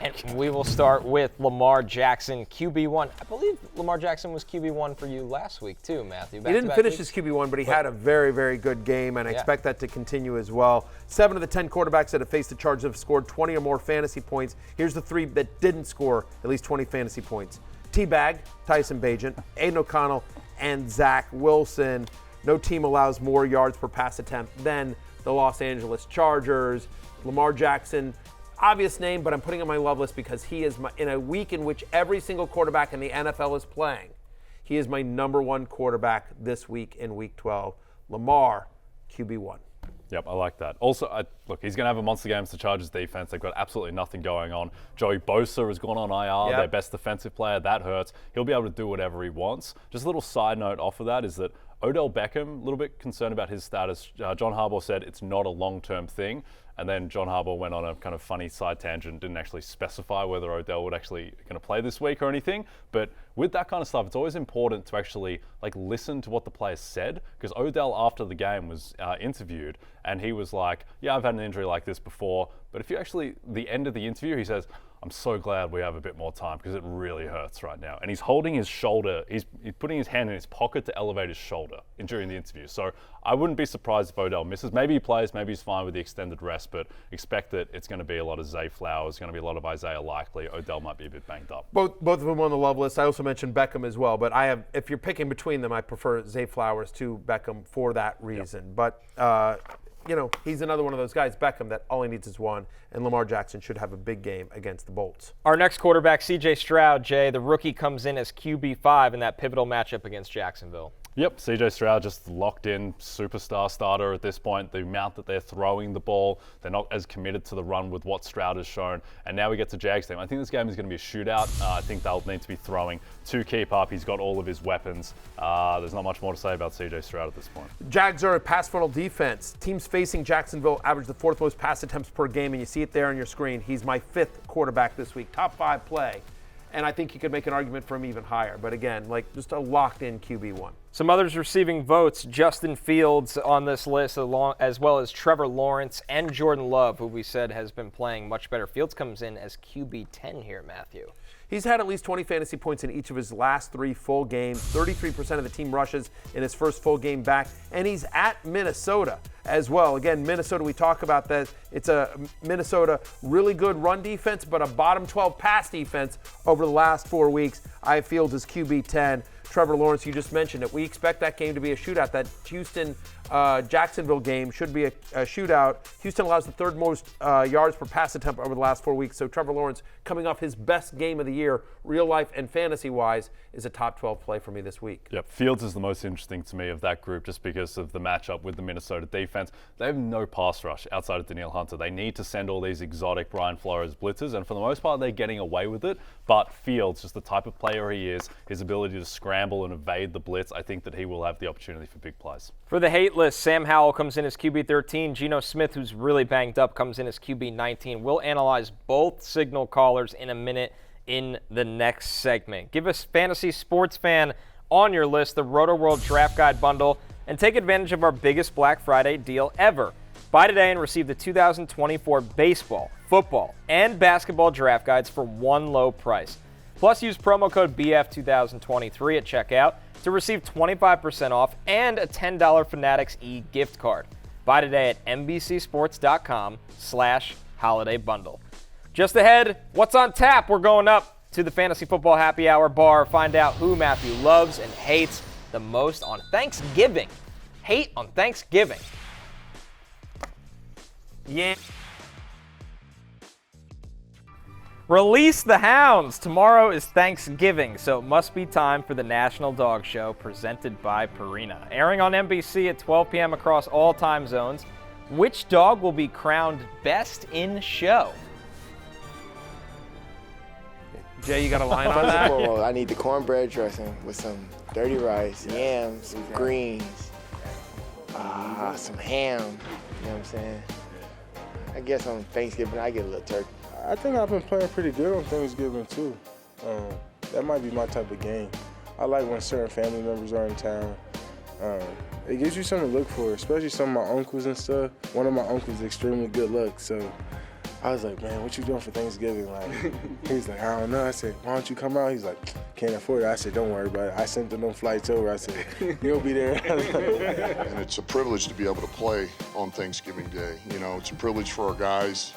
S2: And we will start with Lamar Jackson, QB1. I believe Lamar Jackson was QB1 for you last week too, Matthew.
S1: He didn't finish his QB1, but he had a very, very good game, and I expect that to continue as well. 7 of the 10 quarterbacks that have faced the Chargers have scored 20 or more fantasy points. Here's the 3 that didn't score at least 20 fantasy points. T-Bag, Tyson Bagent, Aiden O'Connell, and Zach Wilson. No team allows more yards per pass attempt than the Los Angeles Chargers. Lamar Jackson, obvious name, but I'm putting him on my love list because he is in a week in which every single quarterback in the NFL is playing. He is my number 1 quarterback this week in Week 12. Lamar, QB1.
S4: Yep, I like that. Also, look, he's going to have a monster game against the Chargers defense. They've got absolutely nothing going on. Joey Bosa has gone on IR, their best defensive player. That hurts. He'll be able to do whatever he wants. Just a little side note off of that is that Odell Beckham, a little bit concerned about his status. John Harbaugh said it's not a long-term thing. And then John Harbaugh went on a kind of funny side tangent, didn't actually specify whether Odell would actually going to play this week or anything. But with that kind of stuff, it's always important to actually listen to what the players said, because Odell after the game was interviewed and he was like, yeah, I've had an injury like this before. But if you actually, the end of the interview, he says, I'm so glad we have a bit more time because it really hurts right now. And he's holding his shoulder, he's putting his hand in his pocket to elevate his shoulder during the interview. So I wouldn't be surprised if Odell misses. Maybe he plays, maybe he's fine with the extended rest, but expect that it's going to be a lot of Zay Flowers, going to be a lot of Isaiah Likely. Odell might be a bit banged up.
S1: Both of them on the love list. I also mentioned Beckham as well, but if you're picking between them, I prefer Zay Flowers to Beckham for that reason. Yep. But he's another one of those guys, Beckham, that all he needs is one, and Lamar Jackson should have a big game against the Bolts.
S2: Our next quarterback, C.J. Stroud, Jay, the rookie comes in as QB5 in that pivotal matchup against Jacksonville.
S4: Yep, CJ Stroud just locked in superstar starter at this point. The amount that they're throwing the ball, they're not as committed to the run with what Stroud has shown. And now we get to Jags team. I think this game is going to be a shootout. I think they'll need to be throwing to keep up. He's got all of his weapons. There's not much more to say about CJ Stroud at this point.
S1: Jags are a pass funnel defense. Teams facing Jacksonville average the 4th most pass attempts per game, and you see it there on your screen. He's my 5th quarterback this week, top 5 play. And I think you could make an argument for him even higher. But again, just a locked-in QB1.
S2: Some others receiving votes, Justin Fields on this list, as well as Trevor Lawrence and Jordan Love, who we said has been playing much better. Fields comes in as QB10 here, Matthew.
S1: He's had at least 20 fantasy points in each of his last 3 full games, 33% of the team rushes in his first full game back, and he's at Minnesota as well. Again, Minnesota, we talk about that. It's a Minnesota really good run defense, but a bottom 12 pass defense over the last 4 weeks. I have Fields as QB10. Trevor Lawrence, you just mentioned it. We expect that game to be a shootout. That Houston-Jacksonville game should be a shootout. Houston allows the 3rd most yards per pass attempt over the last 4 weeks. So Trevor Lawrence, coming off his best game of the year, real life and fantasy-wise, is a top 12 play for me this week.
S4: Yep, Fields is the most interesting to me of that group just because of the matchup with the Minnesota defense. They have no pass rush outside of Danielle Hunter. They need to send all these exotic Brian Flores blitzers, and for the most part, they're getting away with it. But Fields, just the type of player he is, his ability to scramble and evade the blitz, I think that he will have the opportunity for big plays.
S2: For the hate list, Sam Howell comes in as QB13. Geno Smith, who's really banged up, comes in as QB19. We'll analyze both signal callers in a minute in the next segment. Give us fantasy sports fan on your list the Roto-World Draft Guide Bundle and take advantage of our biggest Black Friday deal ever. Buy today and receive the 2024 baseball, football, and basketball draft guides for one low price. Plus, use promo code BF2023 at checkout to receive 25% off and a $10 Fanatics e-gift card. Buy today at NBCSports.com/holiday bundle. Just ahead, what's on tap? We're going up to the Fantasy Football Happy Hour bar. Find out who Matthew loves and hates the most on Thanksgiving. Hate on Thanksgiving.
S1: Yeah.
S2: Release the hounds. Tomorrow is Thanksgiving, so it must be time for the National Dog Show presented by Purina. Airing on NBC at 12 p.m. across all time zones, which dog will be crowned best in show?
S1: Jay, you got a line on that?
S5: First of all, I need the cornbread dressing with some dirty rice, yams, some greens, some ham, you know what I'm saying? I guess on Thanksgiving, I get a little turkey.
S6: I think I've been playing pretty good on Thanksgiving, too. That might be my type of game. I like when certain family members are in town. It gives you something to look for, especially some of my uncles and stuff. One of my uncles is extremely good luck, so I was like, man, what you doing for Thanksgiving? Like, he's like, I don't know. I said, why don't you come out? He's like, can't afford it. I said, don't worry about it. I sent them flights over. I said, you'll be there.
S7: And it's a privilege to be able to play on Thanksgiving Day. You know, it's a privilege for our guys.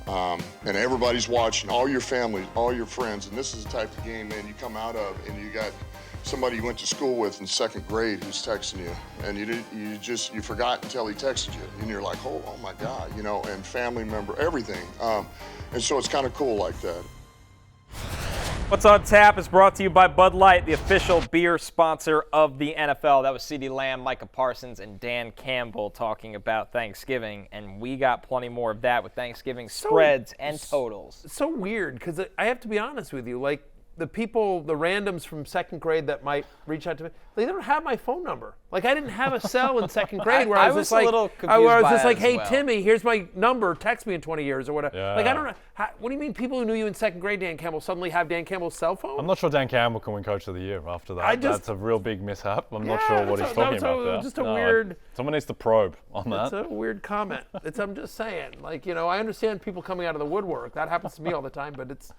S7: And everybody's watching, all your family, all your friends. And this is the type of game, man, you come out of and you got somebody you went to school with in 2nd grade who's texting you, and you forgot until he texted you, and you're like, oh my God, you know, and family member, everything. And so it's kind of cool like that.
S2: What's on Tap is brought to you by Bud Light, the official beer sponsor of the NFL. That was CeeDee Lamb, Micah Parsons, and Dan Campbell talking about Thanksgiving, and we got plenty more of that with Thanksgiving spreads and totals.
S1: So weird, because I have to be honest with you, like, the people, the randoms from 2nd grade that might reach out to me, they don't have my phone number. Like, I didn't have a cell in 2nd grade where I was just like, hey, Timmy, here's my number, text me in 20 years or whatever.
S4: Yeah.
S1: Like, I don't know. What do you mean people who knew you in 2nd grade, Dan Campbell, suddenly have Dan Campbell's cell phone?
S4: I'm not sure Dan Campbell can win Coach of the Year after that. That's a real big mishap. I'm not sure what he's talking about there.
S1: Just a weird.
S4: Someone needs to probe on that.
S1: It's a weird comment. I'm just saying. Like, you know, I understand people coming out of the woodwork. That happens to me all the time, but it's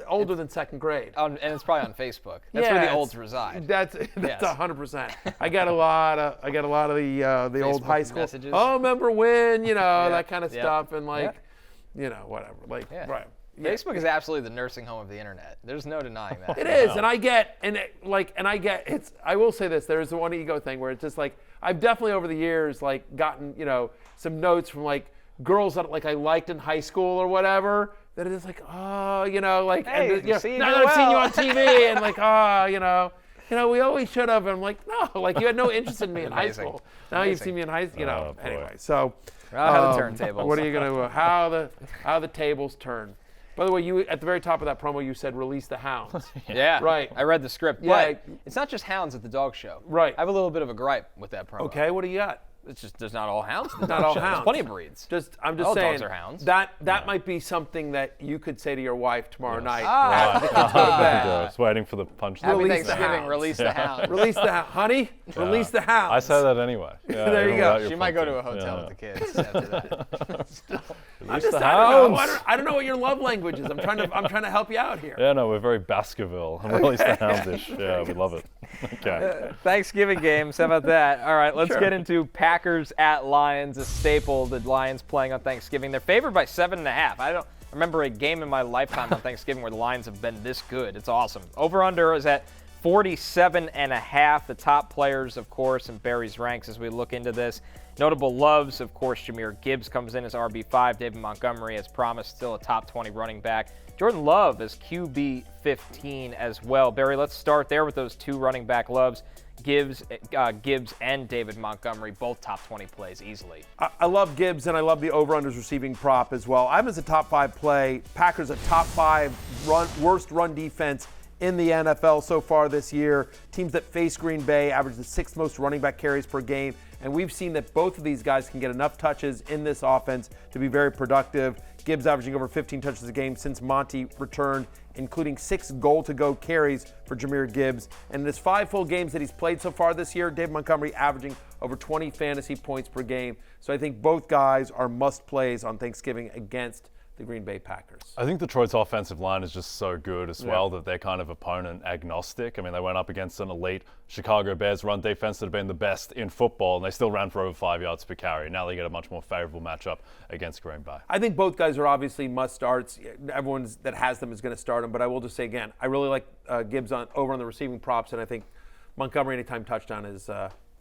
S1: older than 2nd grade.
S2: And it's probably on Facebook. That's where the olds reside.
S1: That's 100%. I got a lot of the old high school
S2: messages.
S1: Oh, remember when, you know, that kind of stuff, and like, you know, whatever. Like, right. Yeah.
S2: Facebook is absolutely the nursing home of the internet. There's no denying that.
S1: It is, and I will say this: there's the one ego thing where it's just like I've definitely over the years like gotten, you know, some notes from like girls that like I liked in high school or whatever. That it's like, oh, you know, like,
S2: hey,
S1: and, you know,
S2: now
S1: that I've seen you on TV, and like, oh, you know, we always should have. And I'm like, no, like you had no interest in me in high school. Now you've seen me in high school, you know. Anyway, so
S2: how the turntables.
S1: What are you gonna how the tables turn? By the way, you at the very top of that promo, you said release the hounds.
S2: Yeah,
S1: right.
S2: I read the script, but it's not just hounds at the dog show.
S1: Right.
S2: I have a little bit of a gripe with that promo.
S1: Okay, what do you got?
S2: It's just there's not all hounds.
S1: Not all hounds.
S2: There's plenty of breeds.
S1: I'm just
S2: all
S1: saying
S2: dogs are hounds.
S1: That might be something that you could say to your wife tomorrow night after the kids go to bed.
S4: Just waiting for the punch.
S2: Happy Thanksgiving. Release the hounds.
S1: Release the hound, honey. Release the hounds.
S4: I say that anyway. Yeah,
S1: there you go.
S2: She might go to a hotel with the kids after that.
S1: I don't know what your love language is. I'm trying to help you out here.
S4: Yeah, no, we're very Baskerville. Release the hounds-ish. Yeah, we love it. Okay.
S2: Thanksgiving games. How about that? All right, let's get into Packers at Lions, a staple. The Lions playing on Thanksgiving. They're favored by 7.5. I don't remember a game in my lifetime on Thanksgiving where the Lions have been this good. It's awesome. Over/under is at 47.5. The top players, of course, in Barry's ranks as we look into this. Notable loves, of course, Jahmyr Gibbs comes in as RB5. David Montgomery, as promised, still a top 20 running back. Jordan Love is QB 15 as well. Barry, let's start there with those two running back loves. Gibbs and David Montgomery, both top 20 plays easily.
S1: I love Gibbs, and I love the over-unders receiving prop as well. I have him as a top 5 play. Packers a top 5 worst run defense in the NFL so far this year. Teams that face Green Bay average the 6th most running back carries per game, and we've seen that both of these guys can get enough touches in this offense to be very productive. Gibbs averaging over 15 touches a game since Monty returned, including 6 goal-to-go carries for Jahmyr Gibbs. And in his 5 full games that he's played so far this year, David Montgomery averaging over 20 fantasy points per game. So I think both guys are must-plays on Thanksgiving against the Green Bay Packers.
S4: I think Detroit's offensive line is just so good as well that they're kind of opponent agnostic. I mean, they went up against an elite Chicago Bears run defense that had been the best in football, and they still ran for over 5 yards per carry. Now they get a much more favorable matchup against Green Bay.
S1: I think both guys are obviously must-starts. Everyone that has them is going to start them, but I will just say again, I really like Gibbs over on the receiving props, and I think Montgomery anytime touchdown is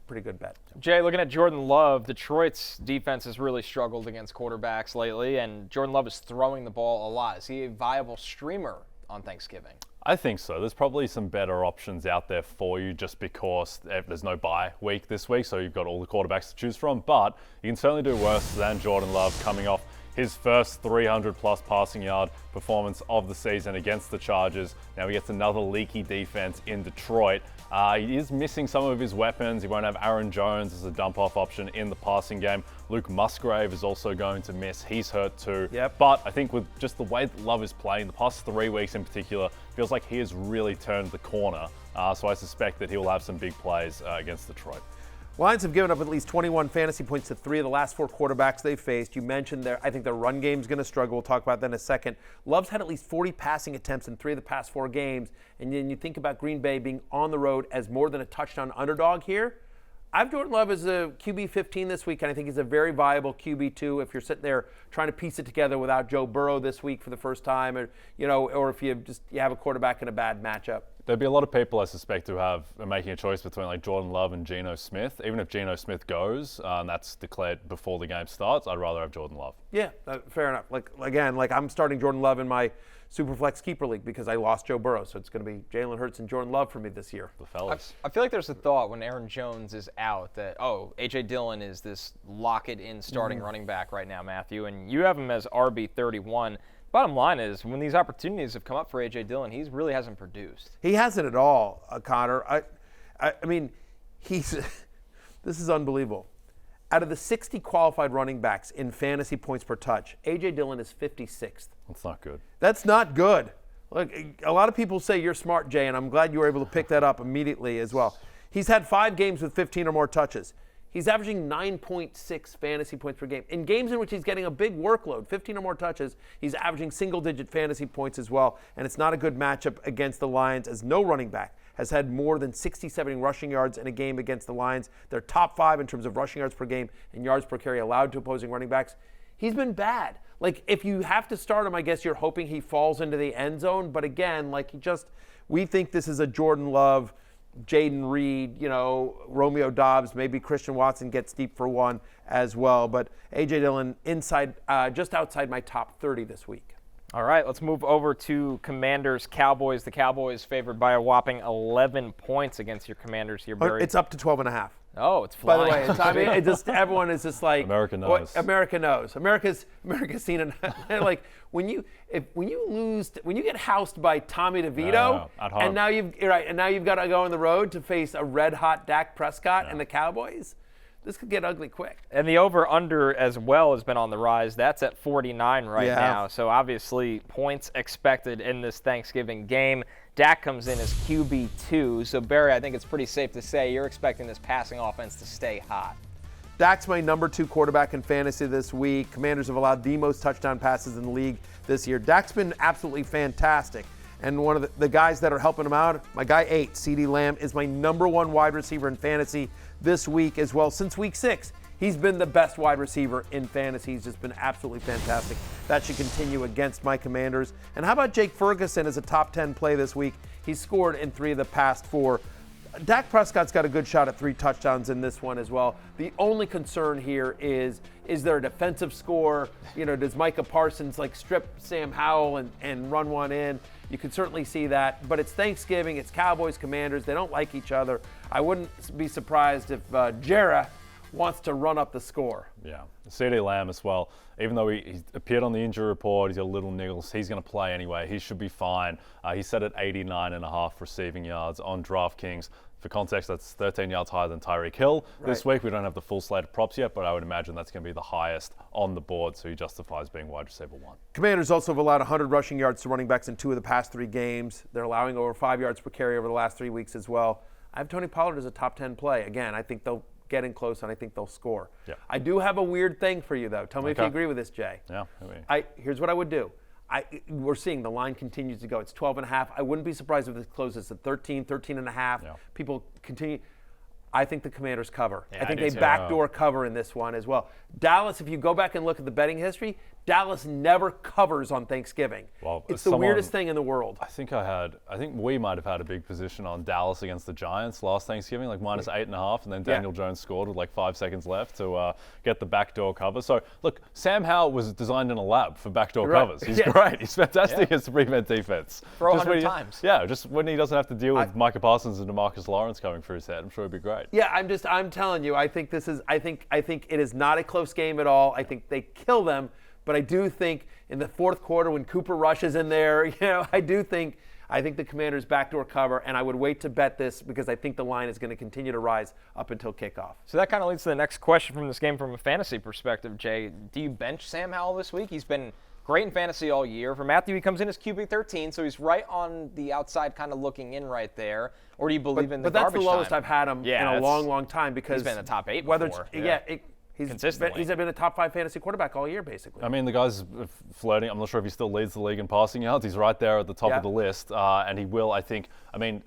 S1: pretty good bet.
S2: Jay, looking at Jordan Love, Detroit's defense has really struggled against quarterbacks lately, and Jordan Love is throwing the ball a lot. Is he a viable streamer on Thanksgiving?
S4: I think so. There's probably some better options out there for you just because there's no bye week this week, so you've got all the quarterbacks to choose from, but you can certainly do worse than Jordan Love coming off his first 300-plus passing yard performance of the season against the Chargers. Now he gets another leaky defense in Detroit. He is missing some of his weapons. He won't have Aaron Jones as a dump-off option in the passing game. Luke Musgrave is also going to miss. He's hurt too.
S1: Yep.
S4: But I think with just the way that Love is playing, the past 3 weeks in particular, feels like he has really turned the corner. So I suspect that he will have some big plays against Detroit.
S1: Lions have given up at least 21 fantasy points to 3 of the last 4 quarterbacks they faced. You mentioned I think their run game's going to struggle. We'll talk about that in a second. Love's had at least 40 passing attempts in 3 of the past 4 games. And then you think about Green Bay being on the road as more than a touchdown underdog here. I have Jordan Love as a QB 15 this week, and I think he's a very viable QB 2 if you're sitting there trying to piece it together without Joe Burrow this week for the first time, or if you have a quarterback in a bad matchup.
S4: There'd be a lot of people, I suspect, who are making a choice between like Jordan Love and Geno Smith. Even if Geno Smith goes, and that's declared before the game starts, I'd rather have Jordan Love.
S1: Yeah, fair enough. I'm starting Jordan Love in my Superflex Keeper League because I lost Joe Burrow, so it's going to be Jalen Hurts and Jordan Love for me this year.
S4: The fellas.
S2: I feel like there's a thought when Aaron Jones is out that, A.J. Dillon is this lock-it-in starting running back right now, Matthew, and you have him as RB31. Bottom line is, when these opportunities have come up for A.J. Dillon, he really hasn't produced.
S1: He hasn't at all, Connor. I mean, this is unbelievable. Out of the 60 qualified running backs in fantasy points per touch, A.J. Dillon is 56th.
S4: That's not good.
S1: That's not good. Look, a lot of people say you're smart, Jay, and I'm glad you were able to pick that up immediately as well. He's had 5 games with 15 or more touches. He's averaging 9.6 fantasy points per game. In games in which he's getting a big workload, 15 or more touches, he's averaging single-digit fantasy points as well. And it's not a good matchup against the Lions, as no running back has had more than 60-70 rushing yards in a game against the Lions. They're top 5 in terms of rushing yards per game and yards per carry allowed to opposing running backs. He's been bad. Like, if you have to start him, I guess you're hoping he falls into the end zone. But again, we think this is a Jordan Love, Jaden Reed, Romeo Dobbs, maybe Christian Watson gets deep for one as well. But A.J. Dillon just outside my top 30 this week.
S2: All right, let's move over to Commanders-Cowboys. The Cowboys favored by a whopping 11 points against your Commanders here, Barry.
S1: It's up to 12.5.
S2: Oh, it's flying.
S1: By the way, everyone is just like
S4: America knows.
S1: America knows. America's seen it. Like when you get housed by Tommy DeVito, and now you've got to go on the road to face a red hot Dak Prescott and the Cowboys. This could get ugly quick.
S2: And the over-under as well has been on the rise. That's at 49 right now. So obviously points expected in this Thanksgiving game. Dak comes in as QB2. So Barry, I think it's pretty safe to say you're expecting this passing offense to stay hot.
S1: Dak's my number 2 quarterback in fantasy this week. Commanders have allowed the most touchdown passes in the league this year. Dak's been absolutely fantastic. And one of the guys that are helping him out, my guy 8, CeeDee Lamb, is my number 1 wide receiver in fantasy this week as well. Since week 6, he's been the best wide receiver in fantasy. He's just been absolutely fantastic. That should continue against my Commanders. And how about Jake Ferguson as a top 10 play this week? He's scored in 3 of the past 4. Dak Prescott's got a good shot at 3 touchdowns in this one as well. The only concern here is there a defensive score? Does Micah Parsons strip Sam Howell and run one in? You can certainly see that. But it's Thanksgiving. It's Cowboys, Commanders. They don't like each other. I wouldn't be surprised if Jera wants to run up the score.
S4: Yeah. CeeDee Lamb as well. Even though he appeared on the injury report, he's got little niggles, he's going to play anyway. He should be fine. He's set at 89.5 receiving yards on DraftKings. For context, that's 13 yards higher than Tyreek Hill. Right. This week, we don't have the full slate of props yet, but I would imagine that's going to be the highest on the board, so he justifies being wide receiver 1.
S1: Commanders also have allowed 100 rushing yards to running backs in 2 of the past 3 games. They're allowing over 5 yards per carry over the last 3 weeks as well. I have Tony Pollard as a top 10 play. Again, I think they'll get in close, and I think they'll score.
S4: Yeah.
S1: I do have a weird thing for you, though. Tell me if you agree with this, Jay.
S4: Yeah.
S1: Here's what I would do. We're seeing the line continues to go. It's 12.5. I wouldn't be surprised if it closes at 13, 13.5. Yeah. People continue. I think the Commanders cover.
S2: Yeah,
S1: I think they backdoor cover in this one as well. Dallas, if you go back and look at the betting history, Dallas never covers on Thanksgiving.
S4: Well,
S1: it's the weirdest thing in the world.
S4: I think we might have had a big position on Dallas against the Giants last Thanksgiving, minus 8.5, and then Daniel Jones scored with 5 seconds left to get the backdoor cover. So, look, Sam Howell was designed in a lab for backdoor covers. He's great. He's fantastic against the prevent defense.
S2: For 100 times.
S4: Yeah, just when he doesn't have to deal with Micah Parsons and DeMarcus Lawrence coming through his head, I'm sure it'd be great.
S1: Yeah, I'm telling you, I think it is not a close game at all. I think they kill them, but I do think in the fourth quarter when Cooper Rush is in there, I think the Commanders backdoor cover, and I would wait to bet this because I think the line is going to continue to rise up until kickoff.
S2: So that kind of leads to the next question from this game from a fantasy perspective, Jay. Do you bench Sam Howell this week? He's been great in fantasy all year. For Matthew, he comes in as QB 13, so he's right on the outside, kind of looking in right there. Or do you believe in the garbage time?
S1: But that's the lowest I've had him in a long, long time because
S2: he's been in the top 8
S1: whether
S2: before.
S1: He's been a top 5 fantasy quarterback all year, basically.
S4: I mean, the guy's flirting. I'm not sure if he still leads the league in passing yards. He's right there at the top of the list, and he will, I think. I mean,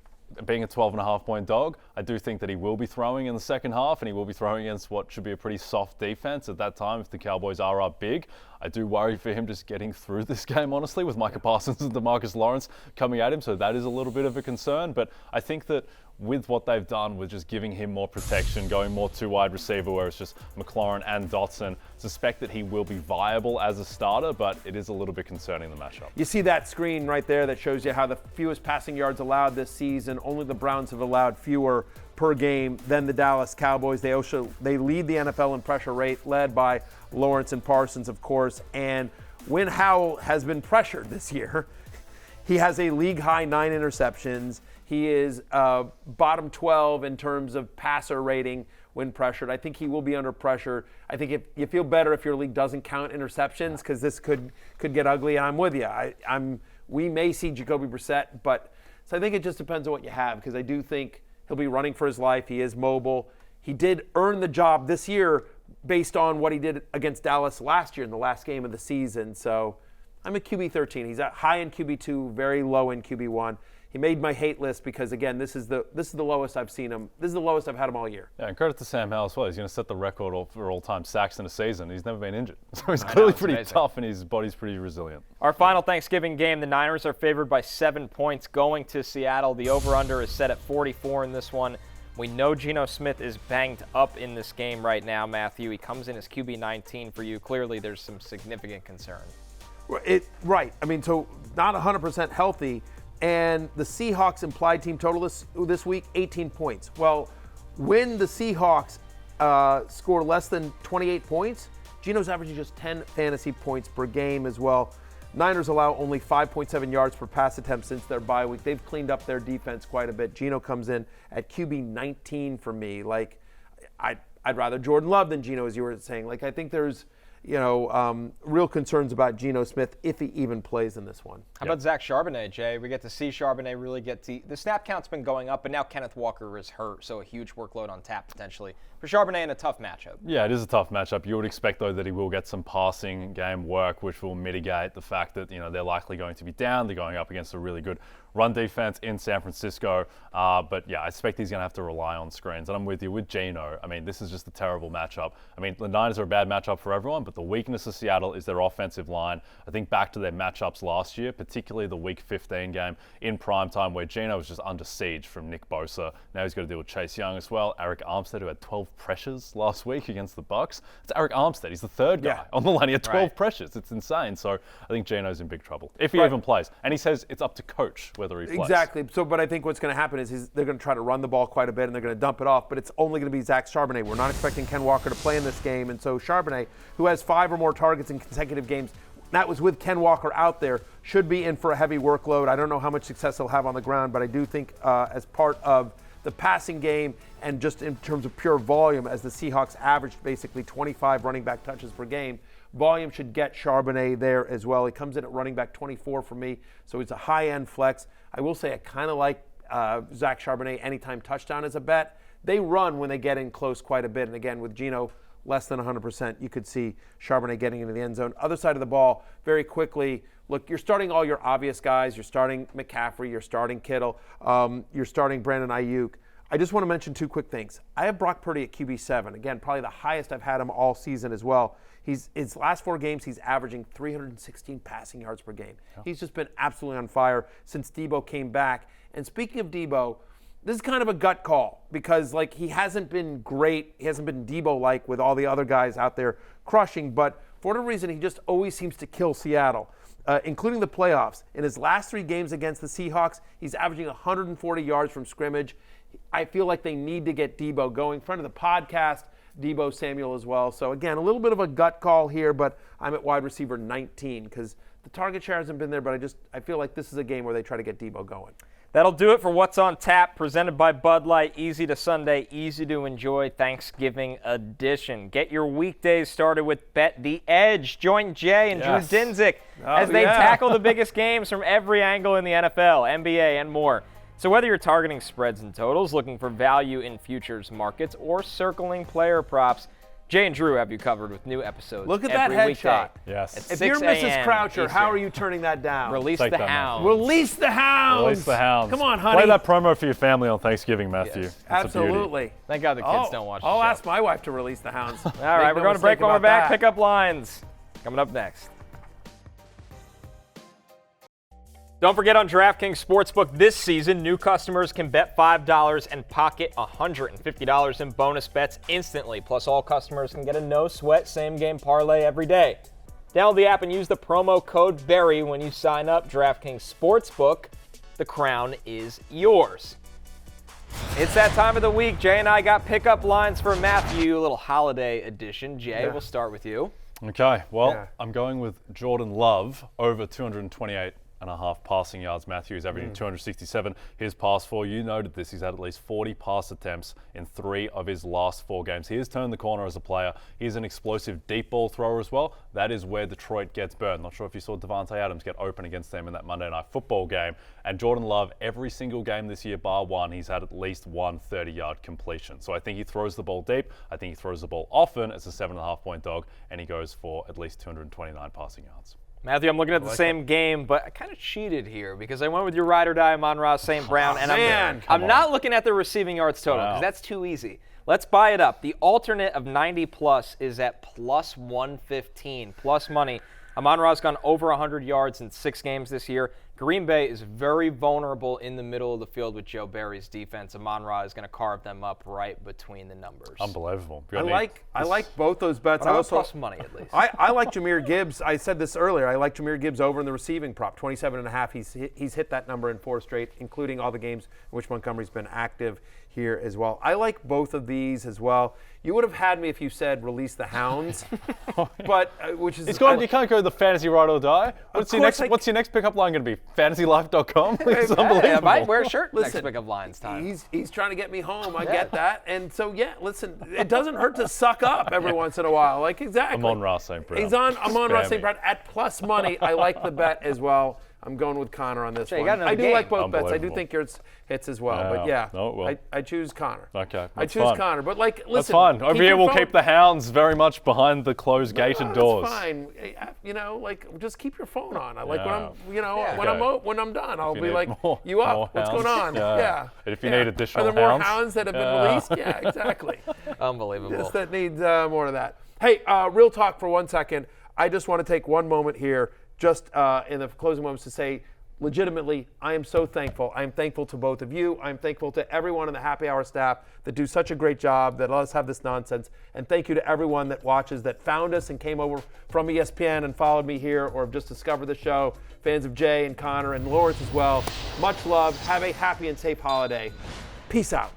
S4: being a 12.5-point dog, I do think that he will be throwing in the second half, and he will be throwing against what should be a pretty soft defense at that time if the Cowboys are up big. I do worry for him just getting through this game, honestly, with Micah Parsons and DeMarcus Lawrence coming at him, so that is a little bit of a concern. But I think that with what they've done with just giving him more protection, going more two wide receiver where it's just McLaurin and Dotson, suspect that he will be viable as a starter, but it is a little bit concerning, the matchup.
S1: You see that screen right there that shows you how the fewest passing yards allowed this season. Only the Browns have allowed fewer per game than the Dallas Cowboys. They lead the NFL in pressure rate, led by Lawrence and Parsons, of course. And when Howell has been pressured this year, he has a league-high 9 interceptions. He is bottom 12 in terms of passer rating when pressured. I think he will be under pressure. I think if you feel better if your league doesn't count interceptions because this could get ugly. And I'm with you. We may see Jacoby Brissett, but so I think it just depends on what you have because I do think he'll be running for his life. He is mobile. He did earn the job this year based on what he did against Dallas last year in the last game of the season. So I'm a QB 13. He's high in QB 2, very low in QB 1. He made my hate list because, again, this is the lowest I've seen him. This is the lowest I've had him all year.
S4: Yeah, and credit to Sam Howell as well. He's going to set the record for all-time sacks in a season. He's never been injured. So he's clearly pretty tough, and his body's pretty resilient.
S2: Our final Thanksgiving game, the Niners are favored by 7 points going to Seattle. The over-under is set at 44 in this one. We know Geno Smith is banged up in this game right now, Matthew. He comes in as QB 19 for you. Clearly, there's some significant concern.
S1: Right. I mean, so not 100% healthy. And the Seahawks implied team total this week, 18 points. Well, when the Seahawks score less than 28 points, Geno's averaging just 10 fantasy points per game as well. Niners allow only 5.7 yards per pass attempt since their bye week. They've cleaned up their defense quite a bit. Geno comes in at QB 19 for me. Like, I'd rather Jordan Love than Geno, as you were saying. Like, I think there's real concerns about Geno Smith if he even plays in this one.
S2: How about Zach Charbonnet, Jay? We get to see Charbonnet really get to – the snap count's been going up, but now Kenneth Walker is hurt, so a huge workload on tap potentially. For Charbonnet in a tough matchup. Yeah,
S4: it is a tough matchup. You would expect, though, that he will get some passing game work, which will mitigate the fact that, they're likely going to be down. They're going up against a really good run defense in San Francisco. But, I expect he's going to have to rely on screens. And I'm with you. With Geno, I mean, this is just a terrible matchup. I mean, the Niners are a bad matchup for everyone, but the weakness of Seattle is their offensive line. I think back to their matchups last year, particularly the Week 15 game in primetime where Geno was just under siege from Nick Bosa. Now he's got to deal with Chase Young as well. Eric Armstead, who had 12 pressures last week against the Bucs. It's Eric Armstead. He's the third guy on the line. He had 12 pressures. It's insane. So I think Geno's in big trouble, if he even plays. And he says it's up to coach whether he plays.
S1: Exactly. So, but I think what's going to happen is they're going to try to run the ball quite a bit and they're going to dump it off, but it's only going to be Zach Charbonnet. We're not expecting Ken Walker to play in this game, and so Charbonnet, who has 5 or more targets in consecutive games, that was with Ken Walker out there, should be in for a heavy workload. I don't know how much success he'll have on the ground, but I do think as part of the passing game and just in terms of pure volume, as the Seahawks averaged basically 25 running back touches per game, volume should get Charbonnet there as well. He comes in at running back 24 for me, so he's a high-end flex. I will say I kind of like Zach Charbonnet anytime touchdown as a bet. They run when they get in close quite a bit, and again, with Geno less than 100%, you could see Charbonnet getting into the end zone. Other side of the ball, very quickly, look, you're starting all your obvious guys. You're starting McCaffrey. You're starting Kittle. You're starting Brandon Ayuk. I just want to mention 2 quick things. I have Brock Purdy at QB7. Again, probably the highest I've had him all season as well. His last 4 games, he's averaging 316 passing yards per game. Yeah. He's just been absolutely on fire since Debo came back. And speaking of Debo, this is kind of a gut call because, he hasn't been great. He hasn't been Debo-like with all the other guys out there crushing. But for whatever reason, he just always seems to kill Seattle, including the playoffs. In his last 3 games against the Seahawks, he's averaging 140 yards from scrimmage. I feel like they need to get Debo going. Friend of the podcast, Debo Samuel as well. So, again, a little bit of a gut call here, but I'm at wide receiver 19 because the target share hasn't been there, but I feel like this is a game where they try to get Debo going.
S2: That'll do it for What's on Tap, presented by Bud Light. Easy to Sunday, easy to enjoy Thanksgiving edition. Get your weekdays started with Bet the Edge. Join Jay and Drew Dinsick as they tackle the biggest games from every angle in the NFL, NBA, and more. So whether you're targeting spreads and totals, looking for value in futures markets, or circling player props, Jay and Drew have you covered with new episodes.
S1: Look at that headshot.
S4: Yes.
S1: If you're Mrs. Croucher, how are you turning that down?
S2: Release the hounds.
S1: Release the hounds.
S4: Release the hounds.
S1: Come on, honey.
S4: Play that promo for your family on Thanksgiving, Matthew.
S1: Yes. Absolutely.
S2: Thank God the kids don't watch the show.
S1: I'll ask my wife to release the hounds.
S2: All right, we're going to break when we're back. Pick up lines. Coming up next. Don't forget, on DraftKings Sportsbook this season, new customers can bet $5 and pocket $150 in bonus bets instantly. Plus, all customers can get a no-sweat same-game parlay every day. Download the app and use the promo code BERRY when you sign up. DraftKings Sportsbook, the crown is yours. It's that time of the week. Jay and I got pickup lines for Matthew, a little holiday edition. Jay, we'll start with you.
S4: Okay, well, I'm going with Jordan Love over 228.5 passing yards. Matthew is averaging 267. His pass for, you noted this, he's had at least 40 pass attempts in 3 of his last 4 games. He has turned the corner as a player. He's an explosive deep ball thrower as well. That is where Detroit gets burned. Not sure if you saw DeVonta Adams get open against them in that Monday Night Football game. And Jordan Love, every single game this year, bar one, he's had at least one 30-yard completion. So I think he throws the ball deep. I think he throws the ball often as a 7.5-point dog, and he goes for at least 229 passing yards.
S2: Matthew, I'm looking at the same game, but I kind of cheated here because I went with your ride or die Amon-Ra St. Brown, and I'm not looking at the receiving yards total because that's too easy. Let's buy it up. The alternate of 90+ is at plus 115, plus money. Amon-Ra's gone over 100 yards in 6 games this year. Green Bay is very vulnerable in the middle of the field with Joe Barry's defense. Amon-Ra is going to carve them up right between the numbers.
S4: Unbelievable.
S1: I like both those bets.
S2: I also plus money at least.
S1: I like Jahmyr Gibbs. I said this earlier. I like Jahmyr Gibbs over in the receiving prop, 27.5. He's hit that number in 4 straight, including all the games in which Montgomery's been active here as well. I like both of these as well. You would have had me if you said release the hounds, but which is
S4: you can't go the fantasy ride or die. What's your next pickup line going to be? FantasyLife.com? It's unbelievable.
S2: I might wear a shirt next pickup lines time.
S1: He's trying to get me home. I get that, and so listen, it doesn't hurt to suck up every once in a while. Like exactly.
S4: Amon-Ra St. Brown.
S1: He's on Amon-Ra St. Brown at plus money. I like the bet as well. I'm going with Connor on this one. I do like both bets. I do think yours hits as well. But I choose Connor.
S4: Okay.
S1: I choose Connor. But listen.
S4: That's fine. Over here we'll keep the hounds very much behind the closed gated doors.
S1: That's fine. Just keep your phone on. I like when I'm done, I'll be like, you up? What's going on?
S4: And if you need additional
S1: hounds. Are there more hounds that have been released? Yeah, exactly.
S2: Unbelievable.
S1: Yes, that needs more of that. Hey, real talk for 1 second. I just want to take one moment here just in the closing moments to say, legitimately, I am so thankful. I am thankful to both of you. I am thankful to everyone in the Happy Hour staff that do such a great job, that let us have this nonsense. And thank you to everyone that watches, that found us and came over from ESPN and followed me here or have just discovered the show. Fans of Jay and Connor and Lawrence as well. Much love. Have a happy and safe holiday. Peace out.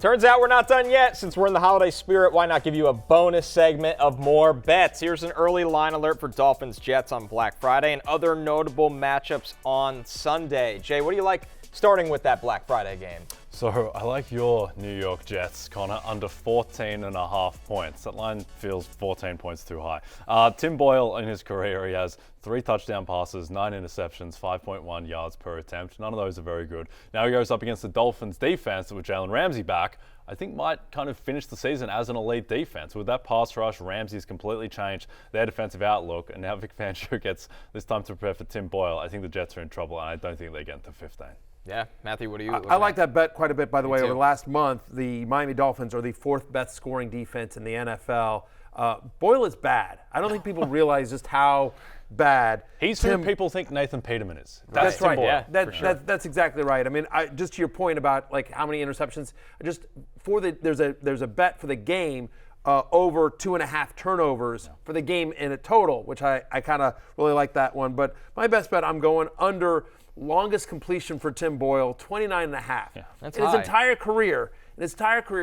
S2: Turns out we're not done yet. Since we're in the holiday spirit, why not give you a bonus segment of more bets? Here's an early line alert for Dolphins-Jets on Black Friday and other notable matchups on Sunday. Jay, what do you like starting with that Black Friday game?
S4: So I like your New York Jets, Connor, under 14.5 points. That line feels 14 points too high. Tim Boyle in his career, he has 3 touchdown passes, 9 interceptions, 5.1 yards per attempt. None of those are very good. Now he goes up against the Dolphins defense with Jalen Ramsey back. I think might kind of finish the season as an elite defense. With that pass rush, Ramsey's completely changed their defensive outlook, and now Vic Fangio gets this time to prepare for Tim Boyle. I think the Jets are in trouble, and I don't think they get to 15.
S2: Yeah, Matthew, what do you?
S1: I like that bet quite a bit, by the way. Over the last month, the Miami Dolphins are the 4th best scoring defense in the NFL. Boyle is bad. I don't think people realize just how bad.
S4: He's who people think Nathan Peterman is.
S1: That's right.
S2: Yeah,
S1: that's exactly right. I mean, just to your point about like how many interceptions. There's a bet for the game. Over 2.5 turnovers for the game in a total, which I kind of really like that one. But my best bet, I'm going under longest completion for Tim Boyle, 29.5.
S2: Yeah, that's
S1: in his entire career,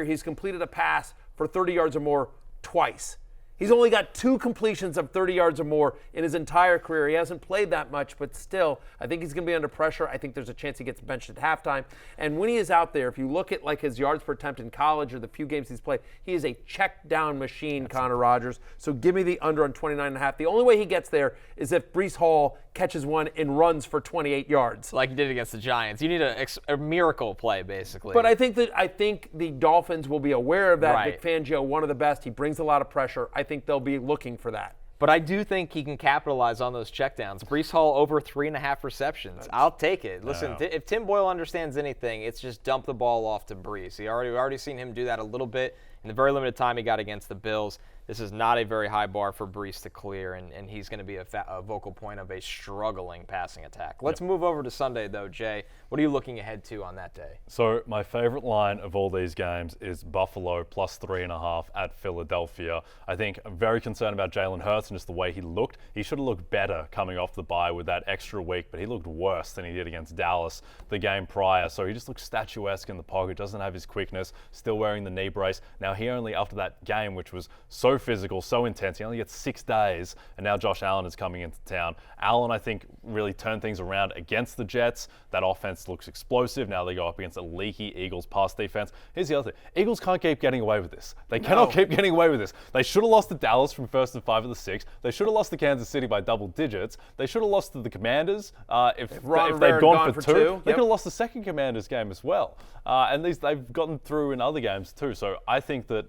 S1: he's completed a pass for 30 yards or more twice. He's only got 2 completions of 30 yards or more in his entire career. He hasn't played that much, but still, I think he's going to be under pressure. I think there's a chance he gets benched at halftime. And when he is out there, if you look at like his yards per attempt in college or the few games he's played, he is a check down machine, Connor Rogers. So give me the under on 29.5. The only way he gets there is if Breece Hall catches one and runs for 28 yards.
S2: Like he did against the Giants. You need a miracle play, basically.
S1: But I think the Dolphins will be aware of that.
S2: Right.
S1: Vic Fangio, one of the best. He brings a lot of pressure. I think they'll be looking for that.
S2: But I do think he can capitalize on those checkdowns. Breece Hall over 3.5 receptions. I'll take it. Listen, if Tim Boyle understands anything, it's just dump the ball off to Breece. We've already seen him do that a little bit in the very limited time he got against the Bills. This is not a very high bar for Breece to clear, and he's going to be a vocal point of a struggling passing attack. Let's move over to Sunday, though, Jay. What are you looking ahead to on that day?
S4: So my favorite line of all these games is Buffalo plus 3.5 at Philadelphia. I think I'm very concerned about Jalen Hurts and just the way he looked. He should have looked better coming off the bye with that extra week, but he looked worse than he did against Dallas the game prior. So he just looks statuesque in the pocket, doesn't have his quickness, still wearing the knee brace. Now he only, after that game, which was so physical, so intense, he only gets 6 days, and now Josh Allen is coming into town. Allen, I think, really turned things around against the Jets. That offense looks explosive. Now they go up against a leaky Eagles pass defense. Here's the other thing. Eagles can't keep getting away with this. They cannot keep getting away with this. They should have lost to Dallas from 1st and 5 of the 6. They should have lost to Kansas City by double digits. They should have lost to the Commanders if they'd gone for 2. They could have lost the second Commanders game as well. And they've gotten through in other games too. So I think that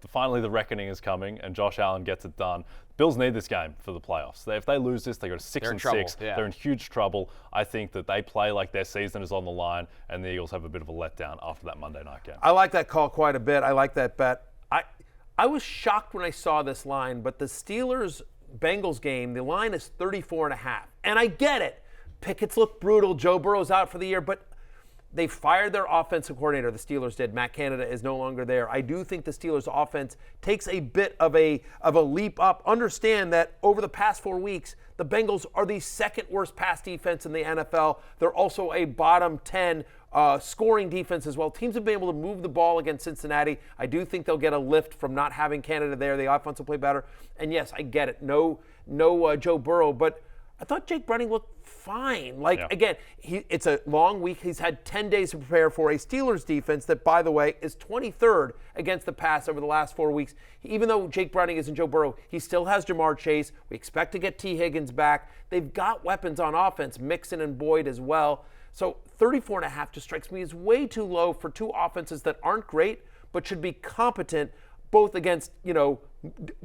S4: finally the reckoning is coming and Josh Allen gets it done. Bills need this game for the playoffs. If they lose this, they go to 6-6. They're in huge trouble. I think that they play like their season is on the line, and the Eagles have a bit of a letdown after that Monday night game.
S1: I like that call quite a bit. I like that bet. I was shocked when I saw this line, but the Steelers-Bengals game, the line is 34.5. And I get it. Pickett's look brutal. Joe Burrow's out for the year, but they fired their offensive coordinator, the Steelers did. Matt Canada is no longer there. I do think the Steelers offense takes a bit of a leap up. Understand that over the past 4 weeks, the Bengals are the second worst pass defense in the NFL. They're also a bottom 10 scoring defense as well. Teams have been able to move the ball against Cincinnati. I do think they'll get a lift from not having Canada there. The offense will play better. And yes, I get it. No Joe Burrow, but I thought Jake Browning looked fine. Again, it's a long week. He's had 10 days to prepare for a Steelers defense that, by the way, is 23rd against the pass over the last 4 weeks. Even though Jake Browning isn't Joe Burrow, he still has Jamar Chase. We expect to get T. Higgins back. They've got weapons on offense, Mixon and Boyd as well. So 34.5 just strikes me as way too low for two offenses that aren't great but should be competent both against,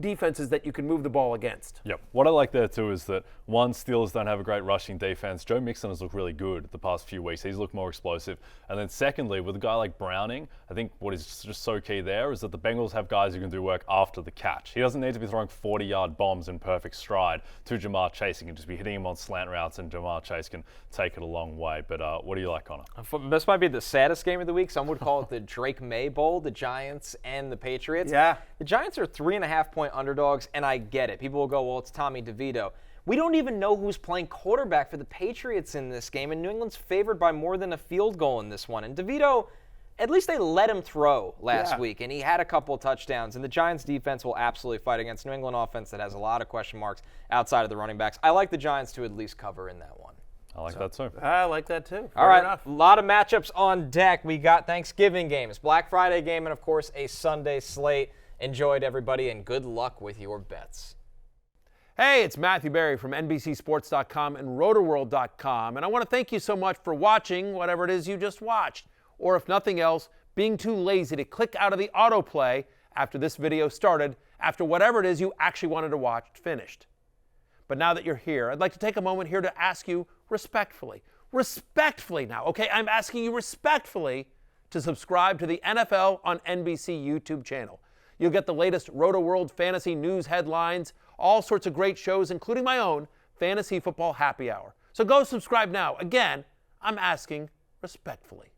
S1: defenses that you can move the ball against.
S4: Yep. What I like there too is that one, Steelers don't have a great rushing defense. Joe Mixon has looked really good the past few weeks. He's looked more explosive. And then secondly, with a guy like Browning, I think what is just so key there is that the Bengals have guys who can do work after the catch. He doesn't need to be throwing 40-yard bombs in perfect stride to Jamar Chase. He can just be hitting him on slant routes, and Jamar Chase can take it a long way. But what do you like, Connor?
S2: This might be the saddest game of the week. Some would call it the Drake May Bowl, the Giants and the Patriots.
S1: Yeah.
S2: The Giants are 3.5-point underdogs, and I get it. People will go, well, it's Tommy DeVito. We don't even know who's playing quarterback for the Patriots in this game, and New England's favored by more than a field goal in this one. And DeVito, at least they let him throw last week, and he had a couple of touchdowns. And the Giants' defense will absolutely fight against New England offense that has a lot of question marks outside of the running backs. I like the Giants to at least cover in that one.
S4: I like that too.
S1: I like that too.
S2: All right,
S1: enough.
S2: A lot of matchups on deck. We got Thanksgiving games, Black Friday game, and, of course, a Sunday slate. Enjoyed, everybody, and good luck with your bets.
S1: Hey, it's Matthew Berry from NBCSports.com and RotoWorld.com, and I want to thank you so much for watching whatever it is you just watched, or if nothing else, being too lazy to click out of the autoplay after this video started, after whatever it is you actually wanted to watch finished. But now that you're here, I'd like to take a moment here to ask you respectfully now, okay? I'm asking you respectfully to subscribe to the NFL on NBC YouTube channel. You'll get the latest Roto-World fantasy news headlines, all sorts of great shows, including my own Fantasy Football Happy Hour. So go subscribe now. Again, I'm asking respectfully.